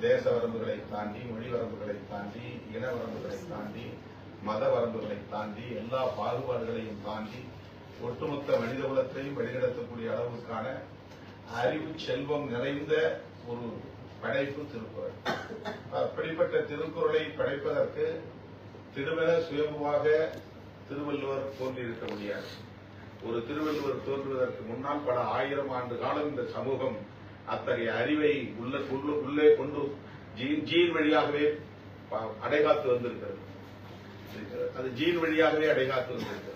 Speaker 11: தேச வரம்புகளை தாண்டி, மொழி வரம்புகளை தாண்டி, இன வரம்புகளை தாண்டி, மத வரம்புகளை தாண்டி, எல்லா பாகுபாடுகளையும் தாண்டி ஒட்டுமொத்த மனித குலத்தையும் வழிநடத்தக்கூடிய அளவுக்கான அறிவு செல்வம் நிறைந்த ஒரு படைப்பு திருக்குறள். அப்படிப்பட்ட திருக்குறளை படைப்பதற்கு திடுமென சுயம்புவாக திருவள்ளுவர் தோன்றியிருக்க முடியாது. ஒரு திருவள்ளுவர் தோன்றுவதற்கு முன்னால் பல ஆயிரம் ஆண்டு காலம் இந்த சமூகம் அத்தகைய அறிவை உள்ளே கொண்டு ஜீன் வழியாகவே அடைகாத்து வந்திருக்கிறது. அது ஜீன் வழியாகவே அடைகாத்து வந்திருக்கிறது.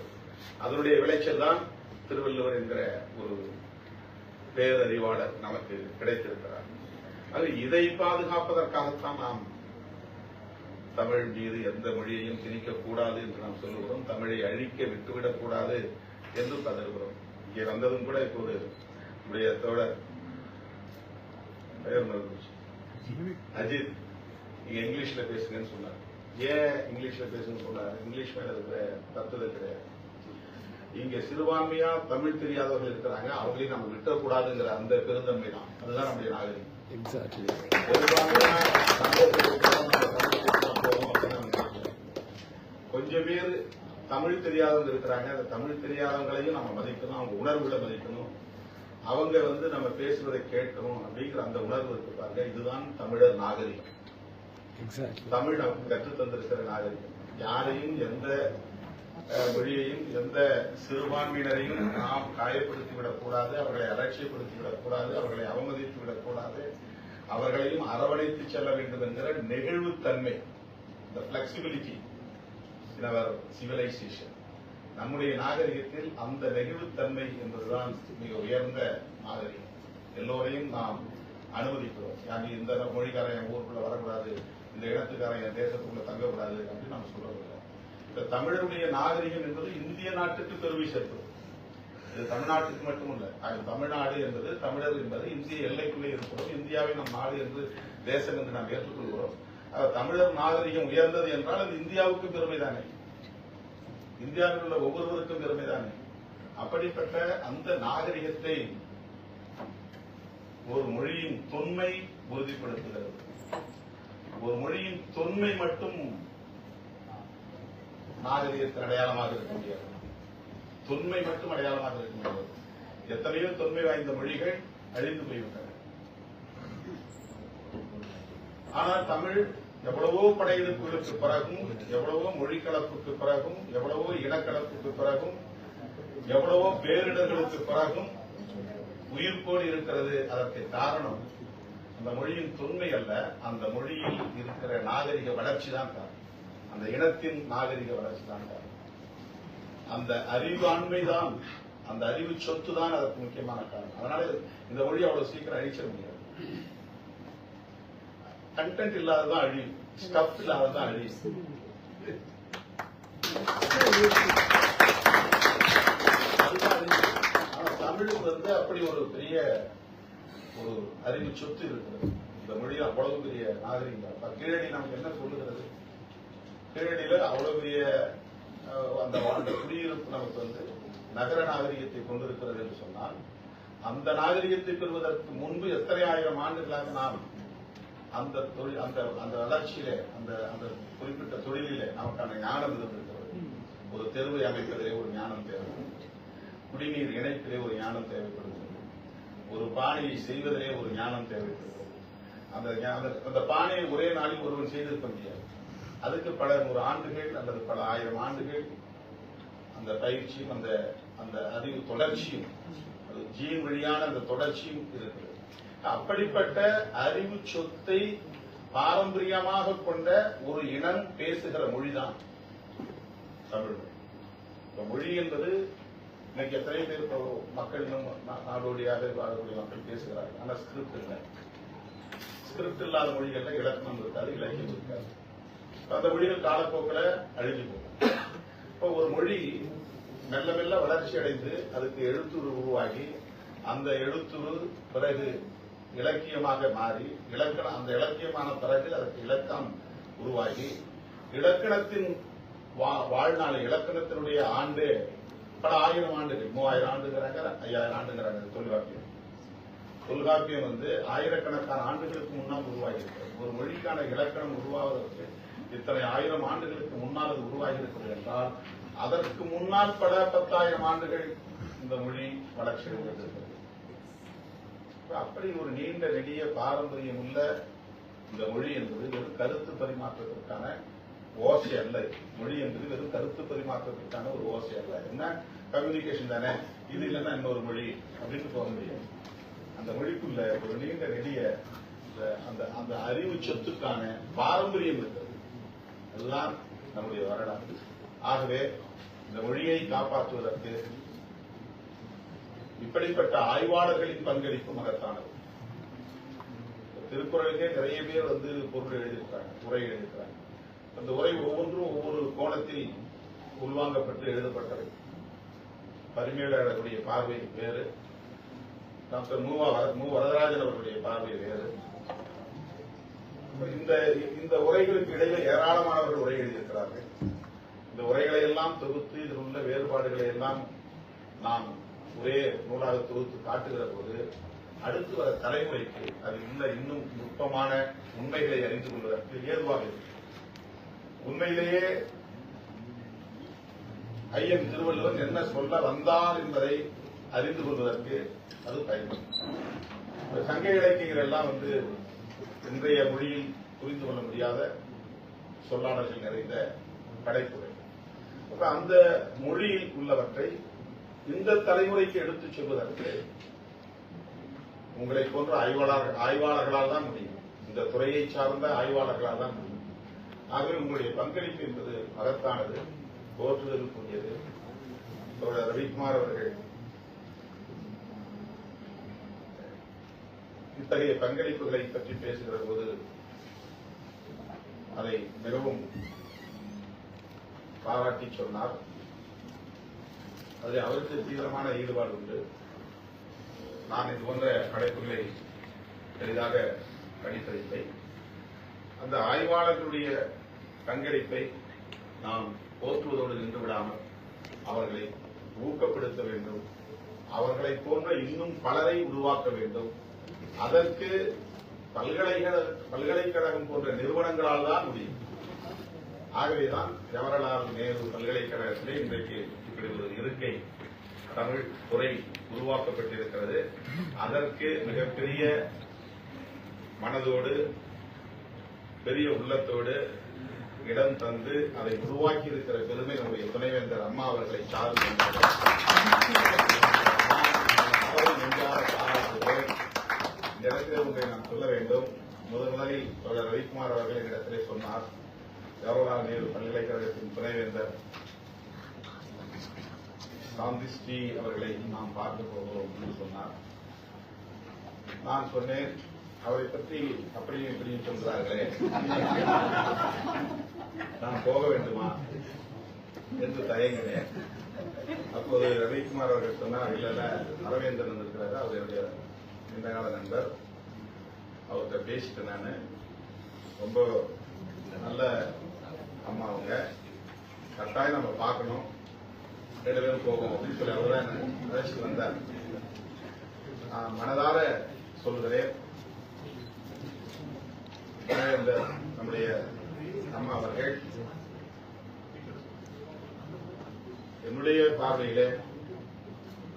Speaker 11: அதனுடைய விளைச்சல் தான் திருவள்ளுவர் என்கிற ஒரு பேரறிவாளர் நமக்கு கிடைத்திருக்கிறார். அது இதை பாதுகாப்பதற்காகத்தான் நாம் தமிழ் மீது எந்த மொழியையும் திணிக்கக்கூடாது என்று நாம் சொல்லுகிறோம். தமிழை அழிக்க விட்டுவிடக்கூடாது என்று கதறுகிறோம். இங்கே வந்ததும் கூட இப்போ ஒரு நம்முடைய தோழர் பெயர் அஜித் நீங்க இங்கிலீஷ்ல பேசுங்கன்னு சொன்னார். ஏன் இங்கிலீஷ்ல பேசுங்கன்னு சொன்னார்? இங்கிலீஷ் மேல இருக்கிற தத்துவம் கிடையாது. இங்க சிறுபான்மையா தமிழ் தெரியாதவர்கள் இருக்கிறாங்க, அவங்களையும் நம்ம விட்டக்கூடாதுங்கிற அந்த பெருந்தன்மை தான். அதுதான் நம்முடைய நாகரிகம். கொஞ்சம் பேர் தமிழ் தெரியாதவங்க இருக்கிறாங்க, அந்த தமிழ் தெரியாதவங்களையும் நம்ம மதிக்கணும், அவங்க உணர்வுகளை மதிக்கணும், அவங்க நம்ம பேசுவதை கேட்கணும் அப்படிங்கிற அந்த உணர்வு இருக்கு பாருங்க. இதுதான் தமிழர் நாகரிகம். தமிழ் நமக்கு கற்றுத் தந்திருக்கிற நாகரிகம். யாரையும் எந்த மொழியையும் எந்த சிறுபான்மையினரையும் நாம் காயப்படுத்தி விடக்கூடாது, அவர்களை அலட்சியப்படுத்தி விடக்கூடாது, அவர்களை அவமதித்து விடக்கூடாது, அவர்களையும் அரவணைத்து செல்ல வேண்டும் என்கிற நெகிழ்வுத்தன்மை, இந்த பிளெக்சிபிலிட்டி இன் அவர் சிவிலைசேஷன். நம்முடைய நாகரிகத்தில் அந்த நெகிழ்வுத்தன்மை என்பதுதான் மிக உயர்ந்த நாகரிகம். எல்லோரையும் நாம் அனுமதிக்கிறோம். யாரு இந்த மொழிக்காரன் என் ஊருக்குள்ள வரக்கூடாது, இந்த இடத்துக்காரன் என் தேசத்துக்குள்ள தங்கக்கூடாது அப்படின்னு நாம் சொல்லக்கூடாது. இந்த தமிழருடைய நாகரிகம் என்பது இந்திய நாட்டுக்கு பெருமை சேர்க்கிறது. இது தமிழ்நாட்டுக்கு மட்டுமல்ல. தமிழ்நாடு என்பது, தமிழர் என்பது இந்திய எல்லைக்குள்ளே இருக்கிறோம். இந்தியாவை நம் நாடு என்று, தேசம் என்று நாம் ஏற்றுக்கொள்கிறோம். தமிழர் நாகரிகம் உயர்ந்தது என்றால் அது இந்தியாவுக்கு பெருமைதானே, இந்தியாவில் உள்ள ஒவ்வொருவருக்கும் பெருமைதானே. அப்படிப்பட்ட அந்த நாகரிகத்தை ஒரு மொழியின் தொன்மை உறுதிப்படுத்துகிறது. ஒரு மொழியின் தொன்மை மட்டும் நாகரிகத்தின் அடையாளமாக இருக்க முடியாது. தொன்மை மட்டும் அடையாளமாக இருக்க முடியாது. எத்தனையோ தொன்மை வாய்ந்த மொழிகள் அழிந்து போய்விட்டன. ஆனால் தமிழ் எவ்வளவோ படையெடுப்புகளுக்கு பிறகும், எவ்வளவோ மொழி கலப்புக்கு பிறகும், எவ்வளவோ இனக்கலப்புக்கு பிறகும், எவ்வளவோ பேரிடர்களுக்கு பிறகும் உயிர்ப்போடு இருக்கிறது. அதற்கு காரணம் அந்த மொழியின் தொன்மை அல்ல, அந்த மொழியில் இருக்கிற நாகரிக வளர்ச்சி தான் காரணம். அந்த இனத்தின் நாகரிக வளர்ச்சி தான் காரணம். அந்த அறிவாண்மை தான், அந்த அறிவு சொத்து தான் அதற்கு முக்கியமான காரணம். அதனால இந்த மொழி அவ்வளவு சீக்கிரம் அழிச்சிட முடியாது. கண்டென்ட் இல்லாததான் அழியும், ஸ்டப் இல்லாததான் அழியும். ஆனா தமிழுக்கு அப்படி ஒரு பெரிய ஒரு அறிவு சொத்து இருக்கிறது. இந்த மொழி அவ்வளவு பெரிய நாகரிகம். கீழடி நமக்கு என்ன சொல்லுகிறது? கீழடியில அவ்வளவு பெரிய அந்த குடியிருப்பு நமக்கு நகர நாகரிகத்தை கொண்டிருக்கிறது என்று சொன்னால், அந்த நாகரிகத்தை பெறுவதற்கு முன்பு எத்தனை ஆயிரம் ஆண்டுகளாக நாம் அந்த தொழில், அந்த வளர்ச்சியிலே, அந்த குறிப்பிட்ட தொழிலிலே நமக்கான ஞானம் இருந்திருக்கிறது. ஒரு தெருவை அமைப்பதிலே ஒரு ஞானம் தேவைப்படுகிறது, குடிநீர் இணைப்பிலே ஒரு ஞானம் தேவைப்படுகிறது, ஒரு பானையை செய்வதிலே ஒரு ஞானம் தேவைப்படுகிறது. அந்த பானையை ஒரே நாளில் ஒருவன் செய்திருக்க முடியாது. அதுக்கு பல 100 ஆண்டுகள் அல்லது பல 1000 ஆண்டுகள் அந்த பயிற்சியும் அந்த அறிவு தொடர்ச்சியும், அது ஜீன் வழியான அந்த தொடர்ச்சியும் இருக்கிறது. அப்படிப்பட்ட அறிவு சொத்தை பாரம்பரியமாக கொண்ட ஒரு இனம் பேசுகிற மொழிதான் தமிழ் மொழி. மொழி என்பது இன்னைக்கு எத்தனை பேர் மக்கள் நாடோடியாக வாழக்கூடிய மக்கள் பேசுகிறார்கள். ஆனா ஸ்கிரிப்ட் இல்லை. ஸ்கிரிப்ட் இல்லாத மொழிகள்ல இலக்கணம் இருக்காது, இலக்கியம் இருக்காது. அந்த மொழிகள் காலப்போக்கில் அழிஞ்சு போகும். இப்போ ஒரு மொழி மெல்ல மெல்ல வளர்ச்சி அடைந்து அதுக்கு எழுத்துரு உருவாகி, அந்த எழுத்துரு பிறகு இலக்கியமாக மாறி, அந்த இலக்கியமான பிறகு அதற்கு இலக்கணம் உருவாகி, இலக்கணத்தின் வாழ்நாள், இலக்கணத்தினுடைய ஆண்டு பல ஆயிரம் ஆண்டுகள், 3000 ஆண்டுங்கிறாங்க, 5000 ஆண்டுங்கிறாங்க. தொல்காப்பியம் ஆயிரக்கணக்கான ஆண்டுகளுக்கு முன்னால் உருவாகி இருக்கிறது. ஒரு மொழிக்கான இலக்கணம் உருவாவதற்கு இத்தனை 1000 ஆண்டுகளுக்கு முன்னால் அது உருவாகி இருக்கிறது என்றால் அதற்கு முன்னால் பல 10,000 ஆண்டுகள் இந்த மொழி வளர்ச்சி அடைந்திருக்கிறது. அப்படி ஒரு நீண்ட நெடிய பாரம்பரியம் உள்ள இந்த மொழி என்பது வெறும் கருத்து பரிமாற்றத்திற்கான ஓசை அல்ல. மொழி என்பது வெறும் கருத்து பரிமாற்றத்திற்கான ஒரு ஓசை அல்ல. என்ன கம்யூனிகேஷன் தானே, இது இல்லைன்னா இன்னொரு மொழி அப்படின்னு போக முடியாது. அந்த மொழிக்குள்ள ஒரு நீண்ட நெடிய அந்த அறிவு சொத்துக்கான பாரம்பரியம் இருக்கிறது. அதுதான் நம்முடைய வரலாறு. ஆகவே இந்த மொழியை காப்பாற்றுவதற்கு இப்படிப்பட்ட ஆய்வாளர்களின் பங்களிப்பு மகத்தானது. திருக்குறளுக்கே நிறைய பேர் பொருள் எழுதியிருக்கிறாங்க, உரை எழுதியிருக்கிறாங்க. அந்த உரை ஒவ்வொன்றும் ஒவ்வொரு கோணத்தில் உள்வாங்கப்பட்டு எழுதப்பட்டது. பரிமேலழகருடைய பார்வை வேறு, டாக்டர் மு வரதராஜன் அவர்களுடைய பார்வை வேறு. இந்த உரைகளுக்கு இடையில ஏராளமானவர்கள் உரை எழுதியிருக்கிறார்கள். இந்த உரைகளை எல்லாம் தொகுத்து இதில் உள்ள வேறுபாடுகளை எல்லாம் நாம் ஒரே நூலாக தொகுத்து காட்டுகிற போது அடுத்து வர தலைமுறைக்கு அதில் உள்ள இன்னும் நுட்பமான உண்மைகளை அறிந்து கொள்வதற்கு ஏதுவாக இருக்கு. உண்மையிலேயே ஐயன் திருவள்ளுவர் என்ன சொல்ல வந்தார் என்பதை அறிந்து கொள்வதற்கு அது பயன்படும். சங்க இலக்கியங்கள் எல்லாம் இன்றைய மொழியில் புரிந்து கொள்ள முடியாத சொல்லாடல்கள் நிறைந்த படைப்புரை. அந்த மொழியில் உள்ளவற்றை இந்த தலைமுறைக்கு எடுத்துச் சொல்வதற்கு உங்களை போன்ற ஆய்வாளர்களால் தான் முடியும். இந்த துறையை சார்ந்த ஆய்வாளர்களால் தான் முடியும். ஆகவே உங்களுடைய பங்களிப்பு என்பது மகத்தானது, போற்றுதலுக்குரியது. ரவிக்குமார் அவர்கள் இத்தகைய பங்களிப்புகளை பற்றி பேசுகிற போது அதை மிகவும் பாராட்டி சொன்னார். அதில் அவருக்கு தீவிரமான ஈடுபாடு உண்டு. நான் இது போன்ற படைப்புகளை எளிதாக படித்ததில்லை. அந்த ஆய்வாளர்களுடைய பங்களிப்பை நாம் போற்றுவதோடு நின்று விடாமல் அவர்களை ஊக்கப்படுத்த வேண்டும். அவர்களை போன்ற இன்னும் பலரை உருவாக்க வேண்டும். அதற்கு பல்கலைக்கழகம் போன்ற நிறுவனங்களால் தான் முடியும். ஆகவேதான் ஜவஹர்லால் நேரு பல்கலைக்கழகத்திலே இன்றைக்கு இப்படி ஒரு இருக்கை தமிழ் துறை உருவாக்கப்பட்டிருக்கிறது. அதற்கு மிகப்பெரிய மனதோடு, பெரிய உள்ளத்தோடு இடம் தந்து அதை உருவாக்கி இருக்கிற பெருமை நம்முடைய துணைவேந்தர் அம்மா அவர்களை சார்ந்து பாராட்டுகிறேன். இந்த இடத்திலே ஒன்றை நான் சொல்ல வேண்டும். முதலில் தோழர் ரவிக்குமார் அவர்கள் என்னிடத்திலே சொன்னார், ஜவஹர்லால் நேரு பல்கலைக்கழகத்தின் துணைவேந்தர் சாந்தி ஸ்ரீ அவர்களை நாம் பார்க்க போகிறோம் என்று சொன்னார். நான் சொன்னேன், அவரை பற்றி அப்படியும் இப்படியும் சொல்கிறார்களே, நான் போக வேண்டுமா என்று தயங்கினேன். அப்போது ரவிக்குமார் அவர்கள் சொன்னார், இல்ல அரவேந்தன் இருக்கிறாரு, அவருடைய நீண்டகால நண்பர், அவர்கிட்ட பேசிட்டு நானு ரொம்ப நல்ல அம்மா, அவங்க கட்டாயம் நம்ம பார்க்கணும், 2 பேரும் போகும் அப்படின்னு சொல்லி அவர்தான் அழைச்சிட்டு வந்தார். நான் மனதார சொல்கிறேன், இந்த நம்முடைய அம்மா அவர்கள் என்னுடைய பார்வையிலே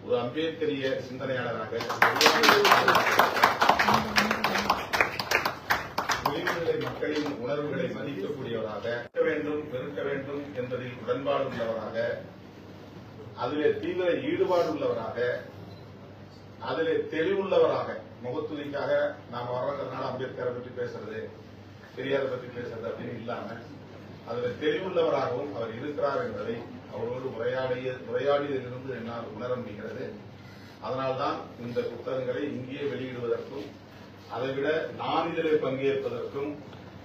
Speaker 11: ஒரு அம்பேத்கரிய சிந்தனையாளராக, விளிம்புநிலை மக்களின் உணர்வுகளை மதிக்கக்கூடியவராக, வேண்டும் வெறுக்க வேண்டும் என்பதில் உடன்பாடு உள்ளவராக, அதிலே தீவிர ஈடுபாடு உள்ளவராக, அதிலே தெளிவுள்ளவராக, முகத்துதிக்காக நாம் வர்றதுனால அம்பேத்கரை பற்றி பேசுறது, பெரியாரை பற்றி பேசுறது அப்படின்னு இல்லாம அதில் தெளிவுள்ளவராகவும் அவர் இருக்கிறார் என்பதை அவரோடு உரையாடியதிலிருந்து என்னால் உணர முடிகிறது. அதனால்தான் இந்த புத்தகங்களை இங்கே வெளியிடுவதற்கும் அதைவிட நான் இதிலே பங்கேற்பதற்கும்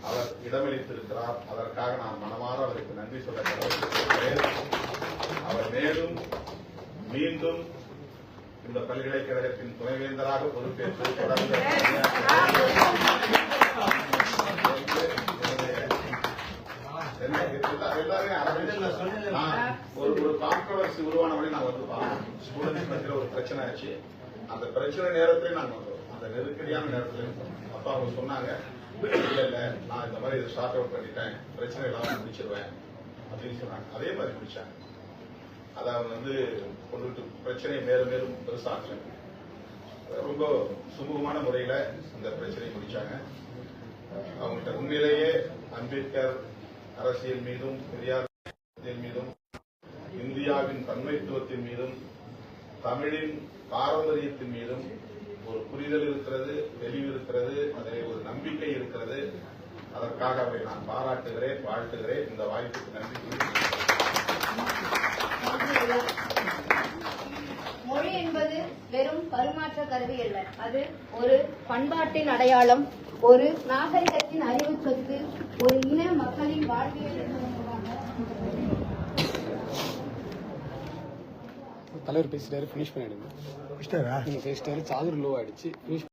Speaker 11: அவர் இடமளித்திருக்கிறார். அதற்காக நான் மனமாற அவருக்கு நன்றி சொல்ல கடமைப்பட்டிருக்கிறேன். அவர் மேலும் மீண்டும் இந்த பல்கலைக்கழகத்தின் துணைவேந்தராக பொறுப்பேற்று தொடர்ந்து என்ன பிரச்சனை ஆச்சு. அந்த பிரச்சனை நேரத்திலே நாங்க வந்தோம். அந்த நெருக்கடியான நேரத்தில் அப்ப அவங்க சொன்னாங்க, இல்ல நான் இந்த மாதிரி இதை ஷார்ட் அவுட் பண்ணிட்டேன், பிரச்சனை இல்லாம முடிச்சிருவேன் அப்படின்னு சொன்னாங்க. அதே மாதிரி முடிச்சாங்க. அதை அவங்க கொண்டுட்டு பிரச்சனையை மேலும் மேலும் பெருசாக்கல. ரொம்ப சுமூகமான முறையில அந்த பிரச்சனையை முடிச்சாங்க. அவங்கள்ட்ட உண்மையிலேயே அம்பேத்கர் அரசியல் மீதும் பெரியார் அரசியல் மீதும் இந்தியாவின் பன்மைத்துவத்தின் மீதும் தமிழின் பாரம்பரியத்தின் மீதும் ஒரு புரிதல் இருக்கிறது, தெளிவு இருக்கிறது, அதில் ஒரு நம்பிக்கை இருக்கிறது. அதற்காக அவரை நான் பாராட்டுகிறேன், வாழ்த்துகிறேன். இந்த வாய்ப்புக்கு நன்றி கூறுகிறேன்.
Speaker 1: மொழி என்பது வெறும் பரிமாற்ற கருவி அல்ல, அது ஒரு பண்பாட்டின் அடையாளம், ஒரு நாகரிகத்தின் அறிவு சொத்து, ஒரு இன மக்களின் வாழ்வியல்.
Speaker 5: தலைவர் பேசிட்டாரு, ஃபினிஷ் பண்ணிடுங்க. நீங்க பேசிட்டாரு, சார்ஜர் லோ ஆயிடுச்சு, ஃபினிஷ்